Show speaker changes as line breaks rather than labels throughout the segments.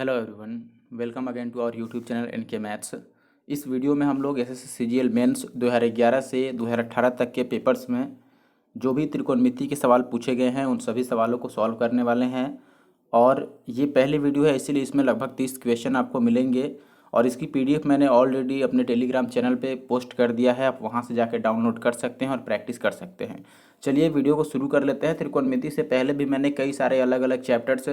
Hello everyone, welcome again to our YouTube channel NK maths. इस video में हम लोग एसएससी सीजीएल मेंस 2011 से 2018 तक के पेपर्स में जो भी त्रिकोणमिति के सवाल पूछे गए हैं उन सभी सवालों को सॉल्व करने वाले हैं। और ये पहली वीडियो है, इसीलिए इसमें लगभग 30 क्वेश्चन आपको मिलेंगे। और इसकी पीडीएफ मैंने ऑलरेडी अपने टेलीग्राम चैनल पे पोस्ट कर दिया है, आप वहाँ से जाकर डाउनलोड कर सकते हैं और प्रैक्टिस कर सकते हैं। चलिए वीडियो को शुरू कर लेते हैं। त्रिकोणमिति से पहले भी मैंने कई सारे अलग अलग चैप्टर्स,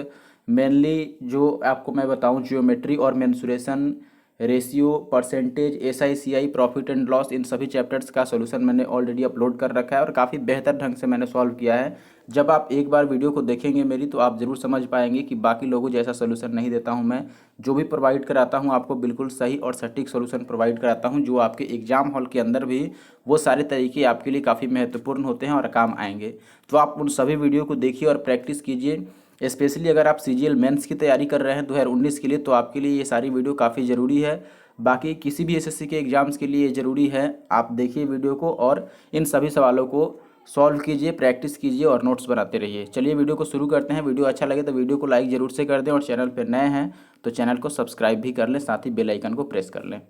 मेनली जो आपको मैं बताऊं, जियोमेट्री और mensuration, ratio, percentage, SI CI, profit and loss, इन सभी चैप्टर्स का सॉल्यूशन मैंने ऑलरेडी अपलोड कर रखा है और काफ़ी बेहतर ढंग से मैंने सॉल्व किया है। जब आप एक बार वीडियो को देखेंगे मेरी, तो आप ज़रूर समझ पाएंगे कि बाकी लोगों जैसा सॉल्यूशन नहीं देता हूं मैं। जो भी प्रोवाइड कराता हूं आपको बिल्कुल सही और सटीक सॉल्यूशन प्रोवाइड कराता हूं, जो आपके एग्जाम हॉल के अंदर भी वो सारे तरीके आपके लिए काफ़ी महत्वपूर्ण होते हैं और काम आएंगे। तो आप उन सभी वीडियो को देखिए और प्रैक्टिस कीजिए। स्पेशली अगर आप सीजीएल मेंस की तैयारी कर रहे हैं 2019 के लिए, तो आपके लिए ये सारी वीडियो काफ़ी ज़रूरी है। बाकी किसी भी एसएससी के एग्ज़ाम्स के लिए ज़रूरी है। आप देखिए वीडियो को और इन सभी सवालों को सॉल्व कीजिए, प्रैक्टिस कीजिए और नोट्स बनाते रहिए। चलिए वीडियो को शुरू करते हैं। वीडियो अच्छा लगे तो वीडियो को लाइक ज़रूर से कर दें और चैनल पर नए हैं तो चैनल को सब्सक्राइब भी कर लें, साथ ही बेल आइकन को प्रेस कर लें।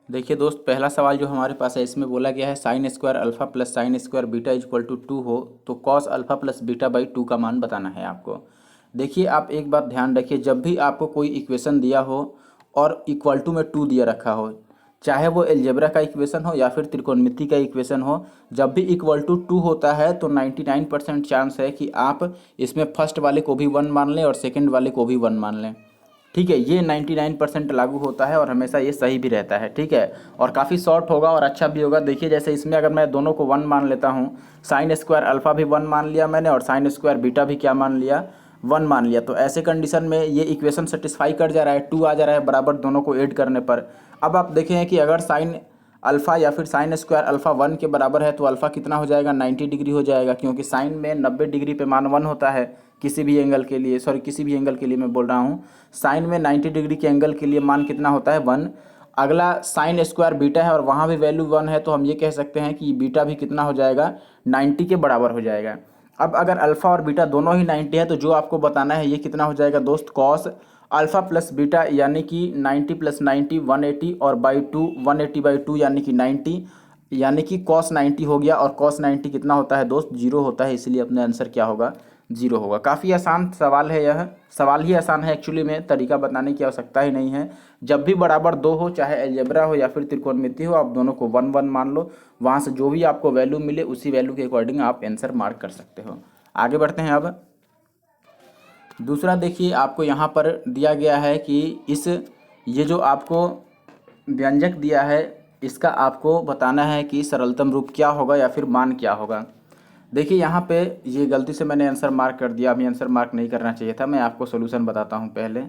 देखिए दोस्त, पहला सवाल जो हमारे पास है इसमें बोला गया है sine square alpha plus sine square beta equal to 2 हो तो cos alpha plus beta by 2 का मान बताना है आपको। देखिए आप एक बात ध्यान रखिए, जब भी आपको कोई इक्वेशन दिया हो और इक्वल टू में 2 दिया रखा हो, चाहे वो एलजेब्रा का इक्वेशन हो या फिर त्रिकोणमिति का इक्वेशन हो, जब भी इक्वल टू 2 होता है तो 99% चांस है कि आप इसमें फर्स्ट वाले को भी 1 मान लें और सेकेंड वाले को भी 1 मान लें। ठीक है, ये 99% लागू होता है और हमेशा ये सही भी रहता है। ठीक है, और काफ़ी शॉर्ट होगा और अच्छा भी होगा। देखिए जैसे इसमें अगर मैं दोनों को 1 मान लेता हूँ, साइन स्क्वायर अल्फा भी 1 मान लिया मैंने और साइन स्क्वायर बीटा भी क्या मान लिया, 1 मान लिया, तो ऐसे कंडीशन में ये इक्वेशन सेटिस्फाई कर जा रहा है, 2 आ जा रहा है बराबर दोनों को ऐड करने पर। अब आप देखें कि अगर साइन अल्फ़ा या फिर साइन स्क्वायर अल्फ़ा 1 के बराबर है तो अल्फ़ा कितना हो जाएगा, 90 डिग्री हो जाएगा, क्योंकि साइन में 90 डिग्री पे मान 1 होता है किसी भी एंगल के लिए। सॉरी, किसी भी एंगल के लिए मैं बोल रहा हूँ, साइन में 90 डिग्री के एंगल के लिए मान कितना होता है, 1। अगला साइन स्क्वायर बीटा है और वहाँ भी वैल्यू 1 है, तो हम ये कह सकते हैं कि बीटा भी कितना हो जाएगा, 90 के बराबर हो जाएगा। अब अगर अल्फ़ा और बीटा दोनों ही 90 है तो जो आपको बताना है ये कितना हो जाएगा दोस्त, कॉस अल्फ़ा प्लस बीटा यानी कि 90 प्लस 90 180 और बाई 2 180 बाई 2 यानी कि 90, यानी कि कॉस 90 हो गया। और कॉस 90 कितना होता है दोस्त, 0 होता है, इसलिए अपना आंसर क्या होगा, 0 होगा। काफ़ी आसान सवाल है, यह सवाल ही आसान है एक्चुअली में, तरीका बताने की आवश्यकता ही नहीं है। जब भी बराबर 2 हो, चाहे अलजेब्रा हो या फिर त्रिकोणमिति हो, आप दोनों को 1 1 मान लो, वहाँ से जो भी आपको वैल्यू मिले उसी वैल्यू के अकॉर्डिंग आप आंसर मार्क कर सकते हो। आगे बढ़ते हैं। अब दूसरा देखिए, आपको यहाँ पर दिया गया है कि ये जो आपको व्यंजक दिया है इसका आपको बताना है कि सरलतम रूप क्या होगा या फिर मान क्या होगा। देखिए यहाँ पे ये गलती से मैंने आंसर मार्क कर दिया, अभी आंसर मार्क नहीं करना चाहिए था। मैं आपको सोल्यूशन बताता हूँ पहले।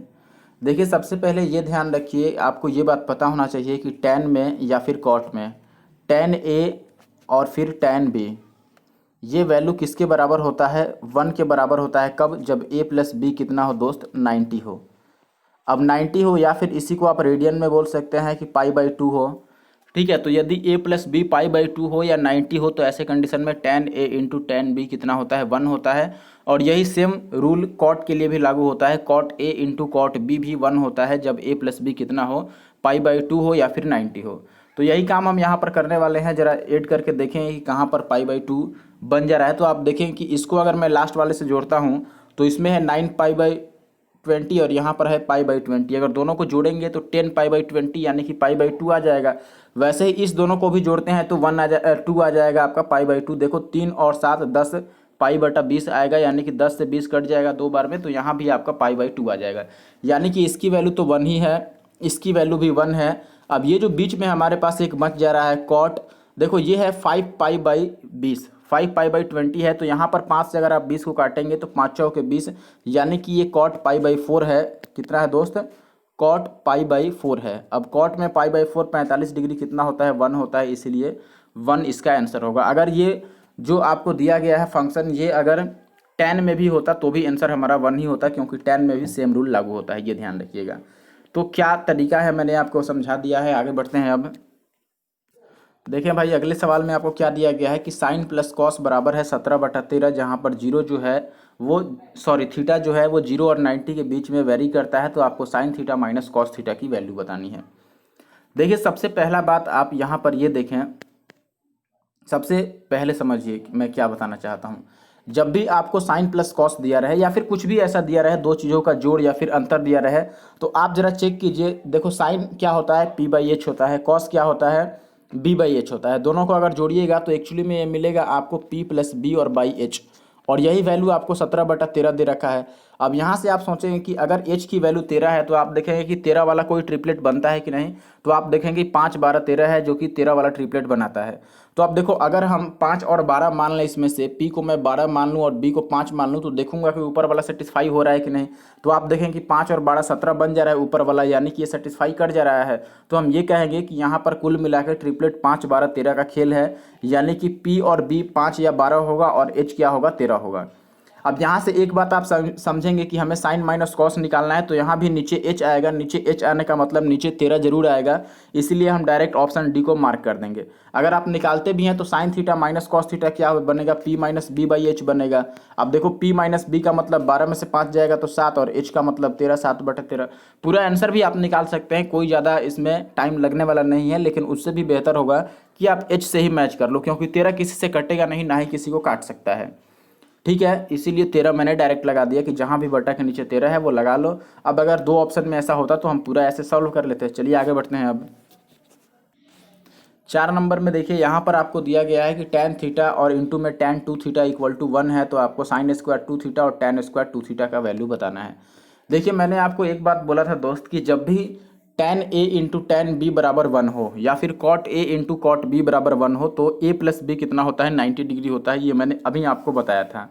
देखिए सबसे पहले ये ध्यान रखिए, आपको ये बात पता होना चाहिए कि tan में या फिर cot में tan A और फिर tan B, ये वैल्यू किसके बराबर होता है, 1 के बराबर होता है। कब, जब a प्लस बी कितना हो दोस्त, 90 हो। अब 90 हो या फिर इसी को आप रेडियन में बोल सकते हैं कि पाई बाई 2 हो। ठीक है, तो यदि a plus B pi by 2 हो या 90 हो तो ऐसे कंडीशन में tan a into tan b कितना होता है, 1 होता है। और यही सेम रूल कॉट के लिए भी लागू होता है, cot a into cot b भी 1 होता है जब a प्लस बी कितना हो, पाई बाई 2 हो या फिर 90 हो। तो यही काम हम यहाँ पर करने वाले हैं। जरा ऐड करके देखें कि कहाँ पर पाई बाई 2 बन जा रहा है। तो आप देखें कि इसको अगर मैं लास्ट वाले से जोड़ता हूँ तो इसमें है 9 पाई बाई 20 और यहाँ पर है पाई बाई 20। अगर दोनों को जोड़ेंगे तो 10 पाई बाई 20 यानी कि पाई बाई 2 आ जाएगा। वैसे ही इस दोनों को भी जोड़ते हैं तो 2 आ जाएगा आपका पाई बाई 2। देखो 3 और 7 10 पाई बटा 20 आएगा, यानी कि 10 से 20 कट जाएगा 2 बार में, तो यहाँ भी आपका पाई बाई 2 आ जाएगा। यानी कि इसकी वैल्यू तो 1 ही है, इसकी वैल्यू भी 1 है। अब ये जो बीच में हमारे पास एक बच जा रहा है कॉट, देखो ये है 5 पाई बाई 20, 5 पाई बाई 20 है, तो यहाँ पर 5 से अगर आप 20 को काटेंगे तो 5 चौके 20, यानी कि ये कॉट पाई बाई 4 है। कितना है दोस्त, कॉट पाई बाई 4 है। अब कॉट में पाई बाई 4 45 डिग्री कितना होता है, 1 होता है, इसीलिए 1 इसका आंसर होगा। अगर ये जो आपको दिया गया है फंक्शन, ये अगर tan में भी होता तो भी आंसर हमारा 1 ही होता, क्योंकि tan में भी सेम रूल लागू होता है, ये ध्यान रखिएगा। तो क्या तरीका है मैंने आपको समझा दिया है। आगे बढ़ते हैं। अब देखें भाई, अगले सवाल में आपको क्या दिया गया है कि साइन प्लस कॉस बराबर है 17/13, जहाँ पर 0 जो है वो सॉरी थीटा जो है वो 0 और 90 के बीच में वेरी करता है, तो आपको sign theta minus cos theta की वैल्यू बतानी है। देखिए सबसे पहला बात आप यहाँ पर ये देखें, सबसे पहले समझिए कि मैं क्या बताना चाहता हूँ। जब भी आपको साइन प्लस कॉस दिया रहे या फिर कुछ भी ऐसा दिया रहे, दो चीज़ों का जोड़ या फिर अंतर दिया रहे, तो आप जरा चेक कीजिए। देखो साइन क्या होता है, p/h होता है, कॉस क्या होता है, b/h होता है। दोनों को अगर जोड़िएगा तो एक्चुअली में ये मिलेगा आपको p + b और /h, और यही वैल्यू आपको 17/13 दे रखा है। अब यहाँ से आप सोचेंगे कि अगर h की वैल्यू 13 है तो आप देखेंगे कि 13 वाला कोई ट्रिपलेट बनता है कि नहीं, तो आप देखेंगे 5, 12, 13 है जो कि 13 वाला ट्रिपलेट बनाता है। तो आप देखो अगर हम 5 और 12 मान लें, इसमें से p को मैं 12 मान लूँ और b को 5 मान लूँ, तो देखूंगा कि ऊपर वाला सेटिस्फाई हो रहा है कि नहीं। तो आप देखें कि 5 और 12 17 बन जा रहा है ऊपर वाला, यानी कि ये सेटिस्फाई कर जा रहा है। तो हम ये कहेंगे कि यहाँ पर कुल मिलाकर ट्रिपलेट 5, 12, 13 का खेल है, यानी कि p और b 5 या 12 होगा और h क्या होगा, 13 होगा। अब यहाँ से एक बात आप समझेंगे कि हमें साइन माइनस कॉस निकालना है, तो यहाँ भी नीचे h आएगा, नीचे h आने का मतलब नीचे 13 जरूर आएगा, इसीलिए हम डायरेक्ट ऑप्शन डी को मार्क कर देंगे। अगर आप निकालते भी हैं तो sign theta minus cos theta क्या बनेगा, p-b/h बनेगा। अब देखो p-b का मतलब 12 में से 5 जाएगा तो 7, और h का मतलब 13, 7/13। पूरा आंसर भी आप निकाल सकते हैं, कोई ज़्यादा इसमें टाइम लगने वाला नहीं है, लेकिन उससे भी बेहतर होगा कि आप h से ही मैच कर लो, क्योंकि 13 किसी से कटेगा नहीं, ना ही किसी को काट सकता है। ठीक है, इसीलिए 13 मैंने डायरेक्ट लगा दिया कि जहां भी बटा के नीचे 13 है वो लगा लो। अब अगर दो ऑप्शन में ऐसा होता तो हम पूरा ऐसे सॉल्व कर लेते हैं। चलिए आगे बढ़ते हैं। अब 4 नंबर में देखिए, यहाँ पर आपको दिया गया है कि tan थीटा और इंटू में tan 2 थीटा इक्वल टू 1 है, तो आपको साइन स्क्वायर 2 थीटा और tan स्क्वायर 2 थीटा का वैल्यू बताना है। देखिए मैंने आपको एक बात बोला था दोस्त कि जब भी tan a into tan b बराबर 1 हो या फिर cot a into cot b बराबर 1 हो, तो a प्लस b कितना होता है, 90 डिग्री होता है। ये मैंने अभी आपको बताया था,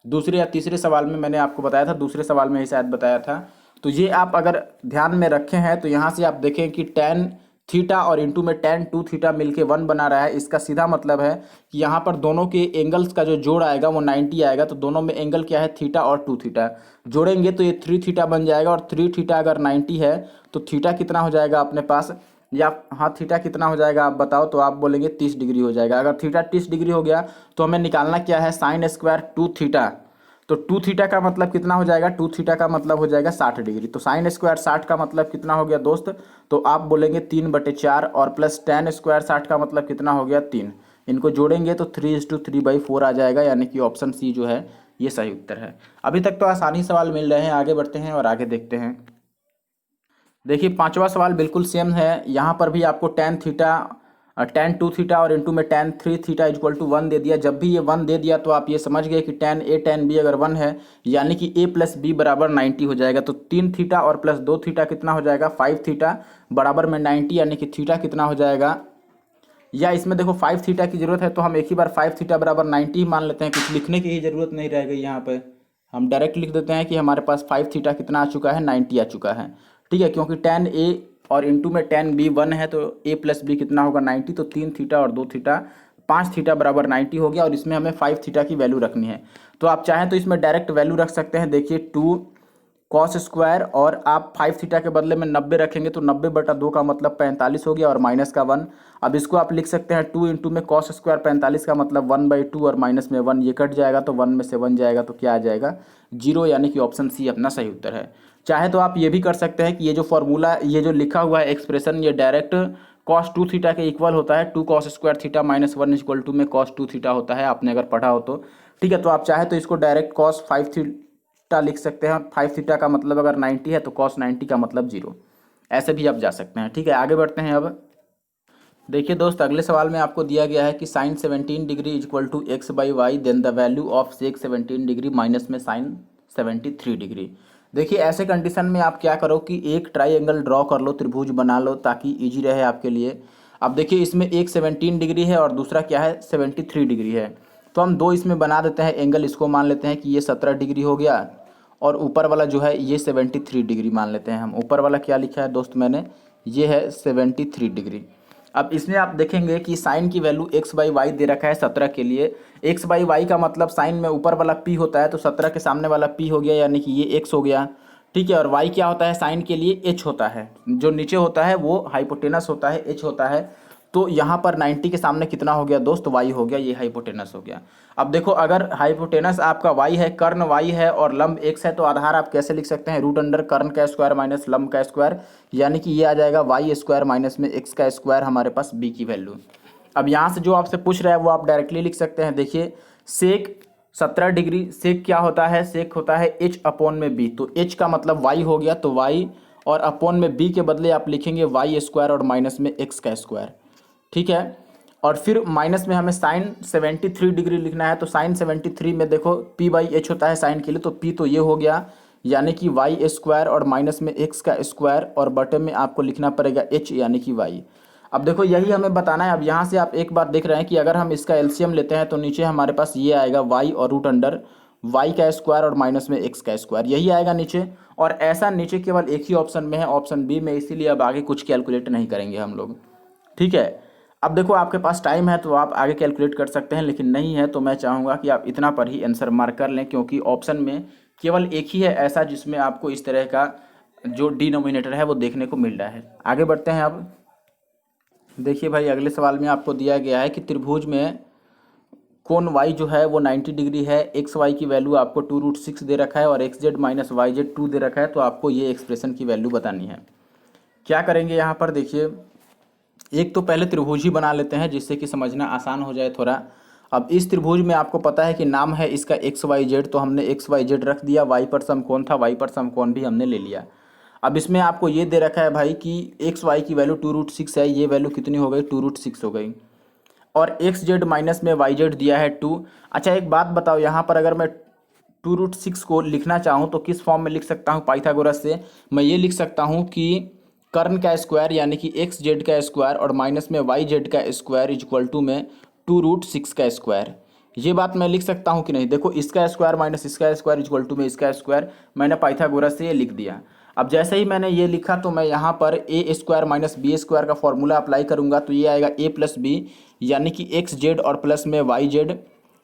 दूसरे या तीसरे सवाल में मैंने आपको बताया था, दूसरे सवाल में ही शायद बताया था। तो ये आप अगर ध्यान में रखे हैं तो यहाँ से आप देखें कि tan थीटा और इंटू में tan 2 थीटा मिलके 1 बना रहा है। इसका सीधा मतलब है कि यहाँ पर दोनों के एंगल्स का जो जोड़ आएगा वो 90 आएगा। तो दोनों में एंगल क्या है, थीटा और 2 थीटा जोड़ेंगे तो ये 3 थीटा बन जाएगा, और 3 थीटा अगर 90 है तो थीटा कितना हो जाएगा अपने पास, या हाँ थीटा कितना हो जाएगा आप बताओ, तो आप बोलेंगे 30 डिग्री हो जाएगा। अगर थीटा 30 डिग्री हो गया तो हमें निकालना क्या है, साइन स्क्वायर 2 थीटा। तो 2 थीटा का मतलब कितना हो जाएगा, 2 थीटा का मतलब हो जाएगा 60 डिग्री। तो साइन स्क्वायर 60 का मतलब कितना हो गया दोस्त, तो आप बोलेंगे 3/4, और प्लस tan स्क्वायर 60 का मतलब कितना हो गया, 3। इनको जोड़ेंगे तो 3:3/4 आ जाएगा, यानी कि ऑप्शन सी जो है ये सही उत्तर है। अभी तक तो आसानी सवाल मिल रहे हैं, आगे बढ़ते हैं और आगे देखते हैं। देखिए 5वां सवाल बिल्कुल सेम है। यहाँ पर भी आपको tan 2 थीटा और इंटू में tan 3 थीटा इक्वल टू 1 दे दिया। जब भी ये 1 दे दिया तो आप ये समझ गए कि tan a tan b अगर 1 है, यानी कि a प्लस b बराबर 90 हो जाएगा। तो 3 थीटा और प्लस 2 थीटा कितना हो जाएगा, 5 थीटा बराबर में 90, यानी कि थीटा कितना हो जाएगा, या इसमें देखो 5 थीटा की जरूरत है तो हम एक ही बार 5 थीटा बराबर 90 ही मान लेते हैं, कुछ लिखने की ही जरूरत नहीं रह गई। यहाँ पे हम डायरेक्ट लिख देते हैं कि हमारे पास 5 थीटा कितना आ चुका है, 90 आ चुका है। ठीक है, क्योंकि tan a और इंटू में tan b 1 है, तो a प्लस b कितना होगा, 90। तो 3 थीटा और 2 थीटा 5 थीटा बराबर 90 हो गया, और इसमें हमें 5 थीटा की वैल्यू रखनी है। तो आप चाहें तो इसमें डायरेक्ट वैल्यू रख सकते हैं। देखिए 2 कॉस स्क्वायर, और आप 5 थीटा के बदले में 90 रखेंगे तो 90/2 का मतलब 45 हो गया, और माइनस का 1। अब इसको आप लिख सकते हैं 2 इंटू में कॉस स्क्वायर 45 का मतलब 1/2, और माइनस में 1 ये कट जाएगा, तो 1 में से 1 जाएगा तो क्या आ जाएगा, 0, यानी कि ऑप्शन सी अपना सही उत्तर है। चाहे तो आप ये भी कर सकते हैं कि ये जो फॉर्मूला, ये जो लिखा हुआ है एक्सप्रेशन, ये डायरेक्ट कॉस 2 थीटा के इक्वल होता है। 2 cos square theta minus 1 equal to में कॉस 2 थीटा होता है, आपने अगर पढ़ा हो तो। ठीक है, तो आप चाहे तो इसको डायरेक्ट कॉस 5 थीटा लिख सकते हैं। 5 थीटा का मतलब अगर 90 है तो कॉस 90 का मतलब 0, ऐसे भी आप जा सकते हैं। ठीक है, आगे बढ़ते हैं। अब देखिए दोस्त, अगले सवाल में आपको दिया गया है कि sine 17 degree equal to x/y, then the value of sec 17 degree minus में साइन 73 डिग्री। देखिए ऐसे कंडीशन में आप क्या करो कि एक ट्राइंगल ड्रॉ कर लो, त्रिभुज बना लो, ताकि इजी रहे आपके लिए। अब देखिए इसमें एक 17 डिग्री है और दूसरा क्या है, 73 डिग्री है। तो हम दो इसमें बना देते हैं एंगल। इसको मान लेते हैं कि ये 17 डिग्री हो गया, और ऊपर वाला जो है ये 73 डिग्री मान लेते हैं हम। ऊपर वाला क्या लिखा है दोस्त मैंने, ये है 73 डिग्री। अब इसमें आप देखेंगे कि साइन की वैल्यू x/y दे रखा है 17 के लिए। x/y का मतलब साइन में ऊपर वाला p होता है, तो 17 के सामने वाला p हो गया, यानी कि ये x हो गया। ठीक है, और y क्या होता है साइन के लिए, h होता है। जो नीचे होता है वो हाइपोटेनस होता है, h होता है। तो यहाँ पर 90 के सामने कितना हो गया दोस्त, वाई हो गया, ये हाइपोटेनस हो गया। अब देखो अगर हाइपोटेनस आपका वाई है, कर्ण वाई है और लंब एक्स है, तो आधार आप कैसे लिख सकते हैं, रूट अंडर कर्ण का स्क्वायर माइनस लंब का स्क्वायर, यानी कि ये आ जाएगा वाई स्क्वायर माइनस में एक्स का स्क्वायर, हमारे पास बी की वैल्यू। अब यहाँ से जो आपसे पूछ रहा है वो आप डायरेक्टली लिख सकते हैं। देखिए सेक 17 डिग्री, सेक क्या होता है, सेक होता है एच अपॉन में बी, तो एच का मतलब वाई हो गया, तो वाई और अपॉन में बी के बदले आप लिखेंगे वाई स्क्वायर और माइनस में एक्स का स्क्वायर, ठीक है। और फिर माइनस में हमें साइन 73 डिग्री लिखना है, तो साइन 73 में देखो पी बाई एच होता है साइन के लिए, तो पी तो ये हो गया, यानी कि वाई स्क्वायर और माइनस में एक्स का स्क्वायर और बटे में आपको लिखना पड़ेगा एच यानी कि वाई। अब देखो यही हमें बताना है। अब यहाँ से आप एक बात देख रहे हैं कि अगर हम इसका एलसीएम लेते हैं तो नीचे हमारे पास ये आएगा वाई और रूट अंडर वाई का स्क्वायर और माइनस में एक्स का स्क्वायर, यही आएगा नीचे। और ऐसा नीचे केवल एक ही ऑप्शन में है, ऑप्शन बी में, इसीलिए अब आगे कुछ कैलकुलेट नहीं करेंगे हम लोग, ठीक है। अब देखो आपके पास टाइम है तो आप आगे कैलकुलेट कर सकते हैं, लेकिन नहीं है तो मैं चाहूँगा कि आप इतना पर ही आंसर मार्क कर लें, क्योंकि ऑप्शन में केवल एक ही है ऐसा जिसमें आपको इस तरह का जो डिनोमिनेटर है वो देखने को मिल रहा है। आगे बढ़ते हैं। अब देखिए भाई अगले सवाल में आपको दिया गया है कि त्रिभुज में कोण वाई जो है वो 90 डिग्री है, एक्स वाई की वैल्यू आपको 2√6 दे रखा है और X Z minus Y Z 2 दे रखा है, तो आपको ये एक्सप्रेशन की वैल्यू बतानी है। क्या करेंगे यहाँ पर, देखिए एक तो पहले त्रिभुज ही बना लेते हैं जिससे कि समझना आसान हो जाए थोड़ा। अब इस त्रिभुज में आपको पता है कि नाम है इसका एक्स वाई जेड, तो हमने एक्स वाई जेड रख दिया, वाई पर समकोण था, वाई पर समकोण भी हमने ले लिया। अब इसमें आपको ये दे रखा है भाई कि एक्स वाई की वैल्यू 2√6 है, ये वैल्यू कितनी हो गई, 2√6 हो गई। और एक्स जेड माइनस में वाई जेड दिया है 2। अच्छा एक बात बताओ, यहाँ पर अगर मैं 2√6 को लिखना चाहूँ तो किस फॉर्म में लिख सकता हूँ पाइथागोरस से, मैं ये लिख सकता हूँ कि कर्ण का स्क्वायर यानी कि एक्स जेड का स्क्वायर और माइनस में वाई जेड का स्क्वायर इज इक्वल टू में 2√6 का स्क्वायर। ये बात मैं लिख सकता हूँ कि नहीं, देखो इसका स्क्वायर माइनस इसका स्क्वायर इज इक्वल टू में इसका स्क्वायर, मैंने पाइथागोरस से ये लिख दिया। अब जैसे ही मैंने ये लिखा तो मैं यहाँ पर ए स्क्वायर माइनस बी स्क्वायर का फॉर्मूला अप्लाई करूँगा, तो ये आएगा ए प्लस बी यानी कि एक्स जेड और प्लस में वाई जेड,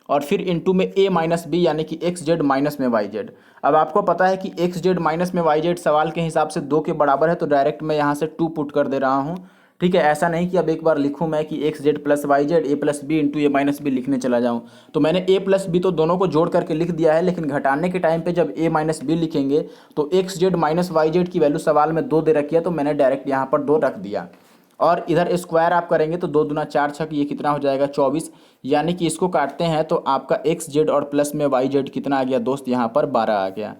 और फिर इनटू में ए माइनस बी यानी कि एक्स जेड माइनस में वाई जेड। अब आपको पता है कि एक्स जेड माइनस में वाई जेड सवाल के हिसाब से 2 के बराबर है, तो डायरेक्ट मैं यहाँ से 2 पुट कर दे रहा हूँ, ठीक है। ऐसा नहीं कि अब एक बार लिखूँ मैं कि X Z plus Y Z A plus B into A minus B लिखने चला जाऊँ। तो मैंने ए प्लस बी तो दोनों को जोड़ करके लिख दिया है, लेकिन घटाने के टाइम पे जब ए माइनस बी लिखेंगे तो X Z minus Y Z की वैल्यू सवाल में 2 दे रखी है, तो मैंने डायरेक्ट यहाँ पर 2 रख दिया। और इधर स्क्वायर आप करेंगे तो 2 दूना 4 छक, ये कितना हो जाएगा 24, यानी कि इसको काटते हैं तो आपका एक्स जेड और प्लस में वाई जेड कितना आ गया दोस्त, यहाँ पर 12 आ गया,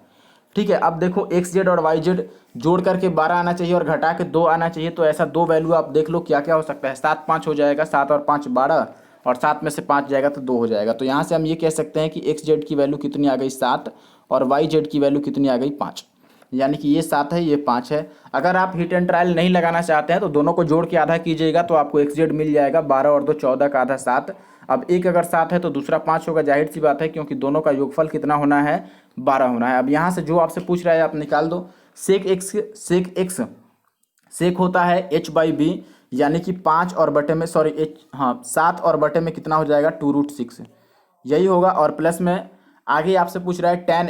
ठीक है। अब देखो एक्स जेड और वाई जेड जोड़ करके 12 आना चाहिए और घटा के 2 आना चाहिए, तो ऐसा 2 वैल्यू आप देख लो क्या क्या हो सकता है। 7 5 हो जाएगा, 7 और 5 12, और 7 में से 5 जाएगा तो 2 हो जाएगा। तो यहाँ से हम ये कह सकते हैं कि एक्स जेड की वैल्यू कितनी आ गई 7 और वाई जेड की वैल्यू कितनी आ गई 5, यानी कि ये 7 है ये 5 है। अगर आप हिट एंड ट्रायल नहीं लगाना चाहते हैं तो दोनों को जोड़ के आधा कीजिएगा, तो आपको एक्स जेड मिल जाएगा 12 और 2 14 का आधा 7। अब एक अगर 7 है तो दूसरा 5 होगा, जाहिर सी बात है क्योंकि दोनों का योगफल कितना होना है 12 होना है। अब यहाँ से जो आपसे पूछ रहा है आप निकाल दो। सेक होता है एच बाई बी, यानी कि 5 और बटे में सॉरी एच, हाँ 7 और बटे में कितना हो जाएगा 2√6, यही होगा। और प्लस में आगे आपसे पूछ रहा है tan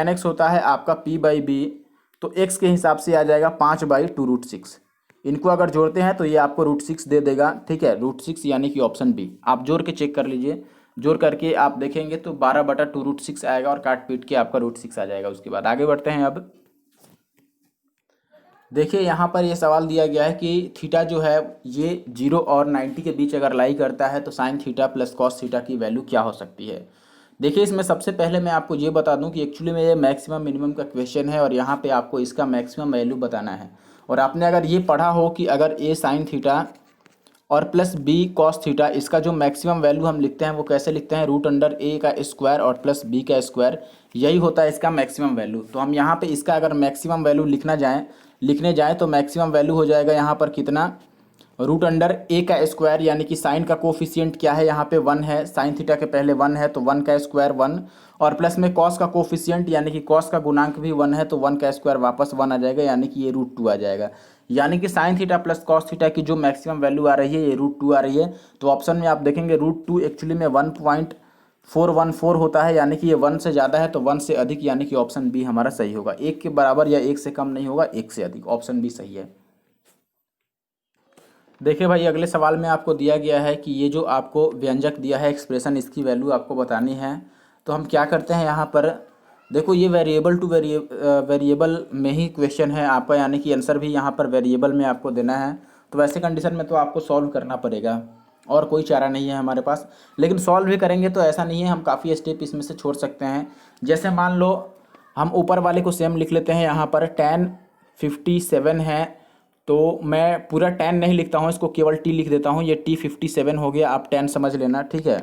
x होता है आपका p बाई बी, तो x के हिसाब से आ जाएगा 5/2√6। इनको अगर जोड़ते हैं तो ये आपको √6 दे देगा, ठीक है, √6 यानी कि ऑप्शन बी। आप जोड़ के चेक कर लीजिए, जोड़ करके आप देखेंगे तो 12/2√6 आएगा और काट पीट के आपका √6 आ जाएगा। उसके बाद आगे बढ़ते हैं। अब देखिए यहाँ पर ये सवाल दिया गया है कि थीटा जो है ये 0 और 90 के बीच अगर लाई करता है तो sine theta plus cos theta की वैल्यू क्या हो सकती है। देखिए इसमें सबसे पहले मैं आपको ये बता दूं कि एक्चुअली में ये मैक्सिमम मिनिमम का क्वेश्चन है और यहाँ पे आपको इसका मैक्सिमम वैल्यू बताना है। और आपने अगर ये पढ़ा हो कि अगर ए साइन थीटा और प्लस बी कॉस थीटा, इसका जो मैक्सिमम वैल्यू हम लिखते हैं वो कैसे लिखते हैं, √ए का स्क्वायर और प्लस बी का स्क्वायर, यही होता है इसका मैक्सिमम वैल्यू। तो हम यहाँ पे इसका अगर मैक्सिमम वैल्यू लिखने जाएँ तो मैक्सिमम वैल्यू हो जाएगा यहाँ पर कितना, √ए का स्क्वायर, यानी कि साइन का कोफिशिएंट क्या है यहाँ पे 1 है, साइन थीटा के पहले 1 है तो 1 का स्क्वायर 1, और प्लस में कॉस का कोफिशिएंट यानी कि कॉस का गुणांक भी 1 है तो 1 का स्क्वायर वापस 1 आ जाएगा, यानी कि ये √2 आ जाएगा। यानी कि sine theta plus cos theta की जो मैक्सिमम वैल्यू आ रही है ये √2 आ रही है। तो ऑप्शन में आप देखेंगे √2 एक्चुअली में 1.414 होता है, यानी कि ये 1 से ज़्यादा है तो 1 से अधिक, यानी कि ऑप्शन बी हमारा सही होगा। 1 के बराबर या 1 से कम नहीं होगा, 1 से अधिक, ऑप्शन बी सही है। देखिए भाई, अगले सवाल में आपको दिया गया है कि ये जो आपको व्यंजक दिया है एक्सप्रेशन, इसकी वैल्यू आपको बतानी है। तो हम क्या करते हैं यहाँ पर, देखो ये वेरिएबल टू वेरिएबल में ही क्वेश्चन है आपका, यानी कि आंसर भी यहाँ पर वेरिएबल में आपको देना है। तो वैसे कंडीशन में तो आपको सॉल्व करना पड़ेगा, और कोई चारा नहीं है हमारे पास। लेकिन सॉल्व भी करेंगे तो ऐसा नहीं है, हम काफ़ी स्टेप इसमें से छोड़ सकते हैं। जैसे मान लो हम ऊपर वाले को सेम लिख लेते हैं, यहाँ पर 1057 है, तो मैं पूरा 10 नहीं लिखता हूँ, इसको केवल टी लिख देता हूँ। ये T57 हो गया, आप 10 समझ लेना, ठीक है।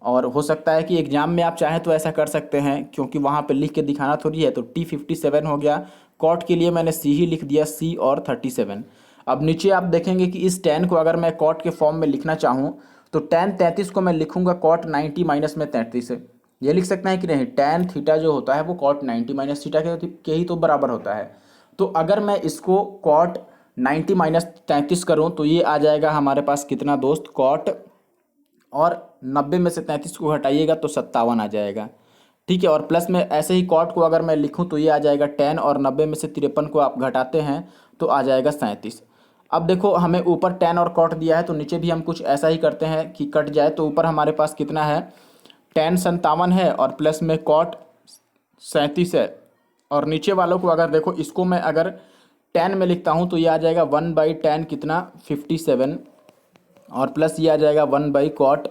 और हो सकता है कि एग्जाम में आप चाहें तो ऐसा कर सकते हैं, क्योंकि वहाँ पे लिख के दिखाना थोड़ी है। तो T57 हो गया। कॉट के लिए मैंने सी ही लिख दिया, C और 37। अब नीचे आप देखेंगे कि इस 10 को अगर मैं कॉट के फॉर्म में लिखना चाहूँ तो tan 33 को मैं लिखूंगा कॉट 90 माइनस में 33। ये लिख सकते हैं कि नहीं, tan थीटा जो होता है वो कॉट 90 माइनस थीटा के ही तो बराबर होता है। तो अगर मैं इसको कॉट 90 माइनस 33 करूँ तो ये आ जाएगा हमारे पास कितना दोस्त, कॉट, और 90 में से 33 को हटाइएगा तो 57 आ जाएगा, ठीक है। और प्लस में ऐसे ही कॉट को अगर मैं लिखूं तो ये आ जाएगा 10, और 90 में से 53 को आप घटाते हैं तो आ जाएगा 37। अब देखो हमें ऊपर 10 और कॉट दिया है, तो नीचे भी हम कुछ ऐसा ही करते हैं कि कट जाए। तो ऊपर हमारे पास कितना है, 10 57 है, और प्लस में कॉट 37 है। और नीचे वालों को अगर देखो, इसको मैं अगर 10 में लिखता हूँ तो ये आ जाएगा 1/10 कितना, 57, और प्लस ये आ जाएगा 1/कॉट।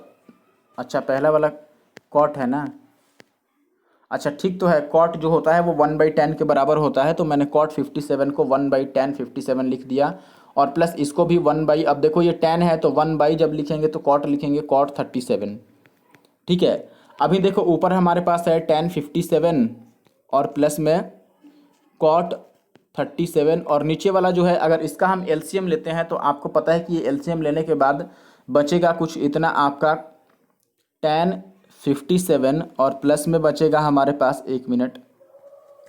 अच्छा, पहला वाला कॉट है ना, अच्छा ठीक तो है। कॉट जो होता है वो 1/10 के बराबर होता है, तो मैंने कॉट 57 को 1/10 57 लिख दिया। और प्लस इसको भी 1/, अब देखो ये 10 है तो 1/ जब लिखेंगे तो कॉट लिखेंगे कॉट 37, ठीक है। अभी देखो ऊपर हमारे पास है 1057 और प्लस में कॉट 37, और नीचे वाला जो है अगर इसका हम एलसीएम लेते हैं तो आपको पता है कि ये एलसीएम लेने के बाद बचेगा कुछ इतना आपका 1057, और प्लस में बचेगा हमारे पास, एक मिनट,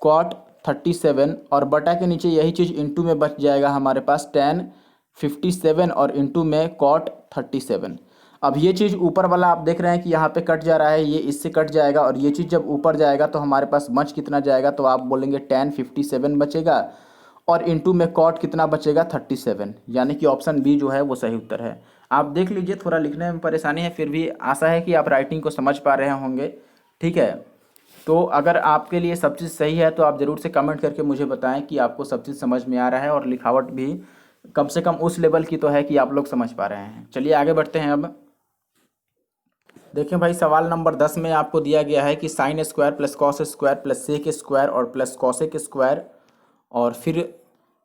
कॉट 37, और बटा के नीचे यही चीज़ इंटू में बच जाएगा हमारे पास 1057, और इंटू में कॉट 37। अब ये चीज़ ऊपर वाला आप देख रहे हैं कि यहाँ पे कट जा रहा है, ये इससे कट जाएगा, और ये चीज़ जब ऊपर जाएगा तो हमारे पास बच कितना जाएगा, तो आप बोलेंगे 1057 बचेगा, और इंटू में कॉट कितना बचेगा, 37। यानी कि ऑप्शन बी जो है वो सही उत्तर है। आप देख लीजिए, थोड़ा लिखने में परेशानी है, फिर भी आशा है कि आप राइटिंग को समझ पा रहे होंगे, ठीक है। तो अगर आपके लिए सब चीज़ सही है तो आप ज़रूर से कमेंट करके मुझे बताएं कि आपको सब चीज़ समझ में आ रहा है, और लिखावट भी कम से कम उस लेवल की तो है कि आप लोग समझ पा रहे हैं। चलिए आगे बढ़ते हैं। अब देखें भाई, सवाल नंबर 10 में आपको दिया गया है कि sine square plus cos square plus sec square और प्लस कॉसेक स्क्वायर और फिर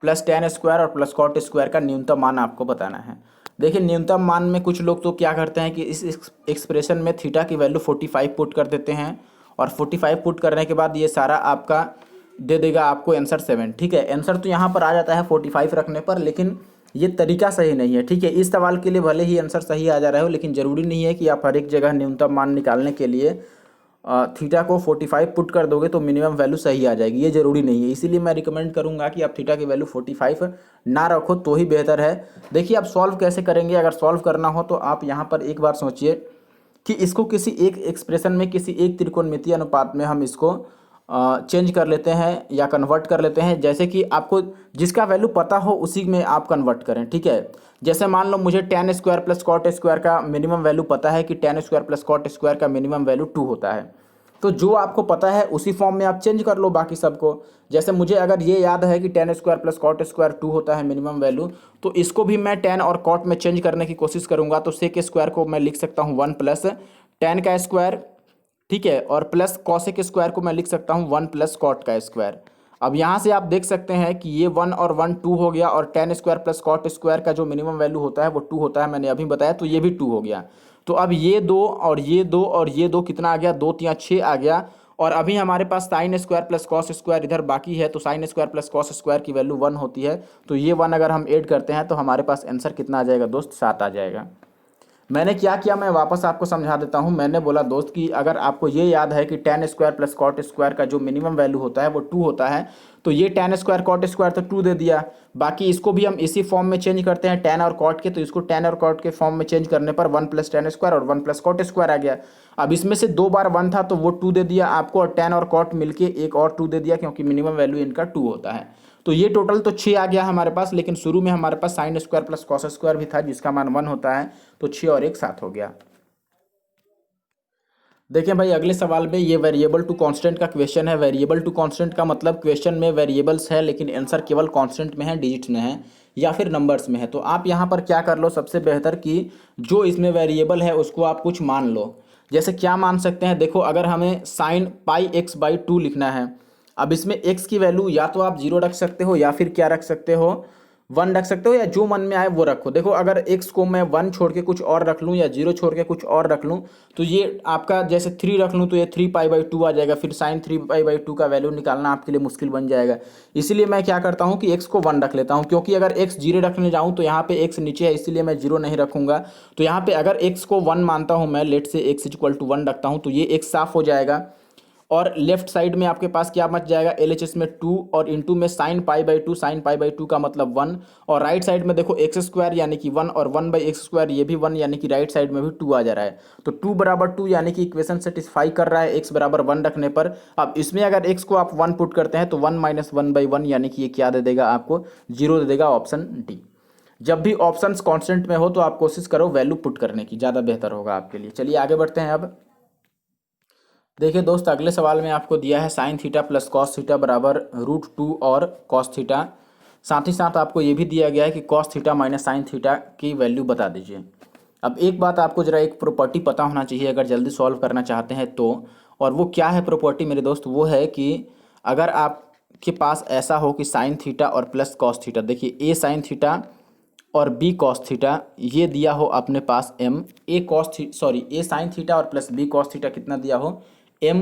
प्लस टेन स्क्वायर और प्लस कॉट स्क्वायर का न्यूनतम मान आपको बताना है। देखिए न्यूनतम मान में कुछ लोग तो क्या करते हैं कि इस एक्सप्रेशन में थीटा की वैल्यू 45 पुट कर देते हैं, और 45 पुट करने के बाद ये सारा आपका दे देगा आपको आंसर 7, ठीक है। आंसर तो यहाँ पर आ जाता है 45 रखने पर, लेकिन ये तरीका सही नहीं है, ठीक है। इस सवाल के लिए भले ही आंसर सही आ जा रहा हो, लेकिन ज़रूरी नहीं है कि आप हर एक जगह न्यूनतम मान निकालने के लिए थीटा को 45 पुट कर दोगे तो मिनिमम वैल्यू सही आ जाएगी, ये ज़रूरी नहीं है। इसीलिए मैं रिकमेंड करूंगा कि आप थीटा की वैल्यू 45 ना रखो तो ही बेहतर है। देखिए आप सॉल्व कैसे करेंगे, अगर सॉल्व करना हो तो आप यहाँ पर एक बार सोचिए कि इसको किसी एक एक्सप्रेशन में, किसी एक त्रिकोणमितीय अनुपात में हम इसको चेंज कर लेते हैं या कन्वर्ट कर लेते हैं। जैसे कि आपको जिसका वैल्यू पता हो उसी में आप कन्वर्ट करें, ठीक है। जैसे मान लो मुझे tan square plus cot square का मिनिमम वैल्यू पता है कि tan square plus cot square का मिनिमम वैल्यू 2 होता है, तो जो आपको पता है उसी फॉर्म में आप चेंज कर लो बाकी सबको। जैसे मुझे अगर ये याद है कि tan square plus cot square 2 होता है मिनिमम वैल्यू, तो इसको भी मैं टेन और कॉट में चेंज करने की कोशिश करूंगा। तो सेक स्क्वायर को मैं लिख सकता हूँ 1 प्लस टेन का स्क्वायर, ठीक है, और प्लस कॉसेक स्क्वायर को मैं लिख सकता हूँ 1 प्लस कॉट का स्क्वायर। अब यहाँ से आप देख सकते हैं कि ये 1 और 1 2 हो गया, और tan square plus cot square का जो मिनिमम वैल्यू होता है वो 2 होता है, मैंने अभी बताया, तो ये भी 2 हो गया। तो अब ये 2 और ये 2 और ये 2 कितना आ गया, 2 3 6 आ गया। और अभी हमारे पास sine square plus cos square इधर बाकी है, तो sine square plus cos square की वैल्यू 1 होती है, तो ये 1 अगर हम ऐड करते हैं तो हमारे पास आंसर कितना आ जाएगा दोस्त, 7 आ जाएगा। मैंने क्या किया, मैं वापस आपको समझा देता हूं। मैंने बोला दोस्त कि अगर आपको ये याद है कि tan square plus cot square का जो मिनिमम वैल्यू होता है वो 2 होता है, तो ये टेन स्क्वायर कॉट स्क्वायर तो 2 दे दिया, बाकी इसको भी हम इसी फॉर्म में चेंज करते हैं टेन और कॉट के, तो इसको टेन और कॉट के फॉर्म में चेंज करने पर 1 प्लस टेन स्क्वायर और 1 प्लस कॉट स्क्वायर आ गया। अब इसमें से 2 बार 1 था तो वो 2 दे दिया आपको, और टेन और कॉट मिलके एक और 2 दे दिया, क्योंकि मिनिमम वैल्यू इनका 2 होता है। तो ये टोटल तो 6 आ गया हमारे पास, लेकिन शुरू में हमारे पास sine square plus cos square भी था जिसका मान 1 होता है, तो 6 और 1 7 हो गया। देखें भाई अगले सवाल में ये वेरिएबल टू कांस्टेंट का क्वेश्चन है। वेरिएबल टू कांस्टेंट का मतलब क्वेश्चन में वेरिएबल्स है लेकिन आंसर केवल कांस्टेंट में है, डिजिट्स में है या फिर नंबर्स में है। तो आप यहाँ पर क्या कर लो, सबसे बेहतर कि जो इसमें वेरिएबल है उसको आप कुछ मान लो। जैसे क्या मान सकते हैं, देखो अगर हमें साइन पाई एक्स बाई 2 लिखना है, अब इसमें एक्स की वैल्यू या तो आप 0 रख सकते हो या फिर क्या रख सकते हो, 1 रख सकते हो, या जो मन में आए वो रखो। देखो अगर एक्स को मैं 1 छोड़ के कुछ और रख लूँ या 0 छोड़ के कुछ और रख लूँ, तो ये आपका जैसे 3 रख लूँ तो ये 3 पाई बाई 2 आ जाएगा, फिर साइन 3 पाई बाई 2 का वैल्यू निकालना आपके लिए मुश्किल बन जाएगा। इसीलिए मैं क्या करता हूँ कि एक्स को 1 रख लेता हूँ, क्योंकि अगर एक्स 0 रखने जाऊँ तो यहाँ पे एक्स नीचे है, इसीलिए मैं 0 नहीं रखूँगा। तो यहाँ पे अगर एक्स को 1 मानता हूँ मैं, लेट से एक्स इक्वल टू 1 रखता हूँ, तो ये एक्स साफ हो जाएगा। और लेफ्ट साइड में आपके पास क्या बच जाएगा, एलएचएस में 2 और इंटू में sine pi by 2, sine pi by 2 का मतलब 1, और राइट साइड में देखो एक्स स्क्वायर यानी कि 1 और 1 बाई एक्स स्क्वायर ये भी 1 यानी कि राइट साइड में भी 2 आ जा रहा है। तो 2 बराबर 2 यानी कि इक्वेशन सेटिस्फाई कर रहा है एक्स बराबर 1 रखने पर। अब इसमें अगर एक्स को आप 1 पुट करते हैं तो 1 माइनस 1/1 यानी कि ये क्या दे देगा आपको, 0 दे देगा, ऑप्शन डी। जब भी ऑप्शंस कांस्टेंट में हो तो आप कोशिश करो वैल्यू पुट करने की, ज़्यादा बेहतर होगा आपके लिए। चलिए आगे बढ़ते हैं। अब देखिए दोस्त अगले सवाल में आपको दिया है sine theta plus cos theta बराबर √2 और कॉस थीटा। साथ ही साथ आपको ये भी दिया गया है कि cos theta minus sine theta की वैल्यू बता दीजिए। अब एक बात आपको ज़रा एक प्रॉपर्टी पता होना चाहिए अगर जल्दी सॉल्व करना चाहते हैं तो, और वो क्या है प्रॉपर्टी मेरे दोस्त, वो है कि अगर आपके पास ऐसा हो कि साइन थीटा और प्लस कॉस थीटा, देखिए ए साइन थीटा और बी कॉस थीटा ये दिया हो अपने पास एम, ए साइन थीटा और प्लस बी कॉस थीटा कितना दिया हो, एम।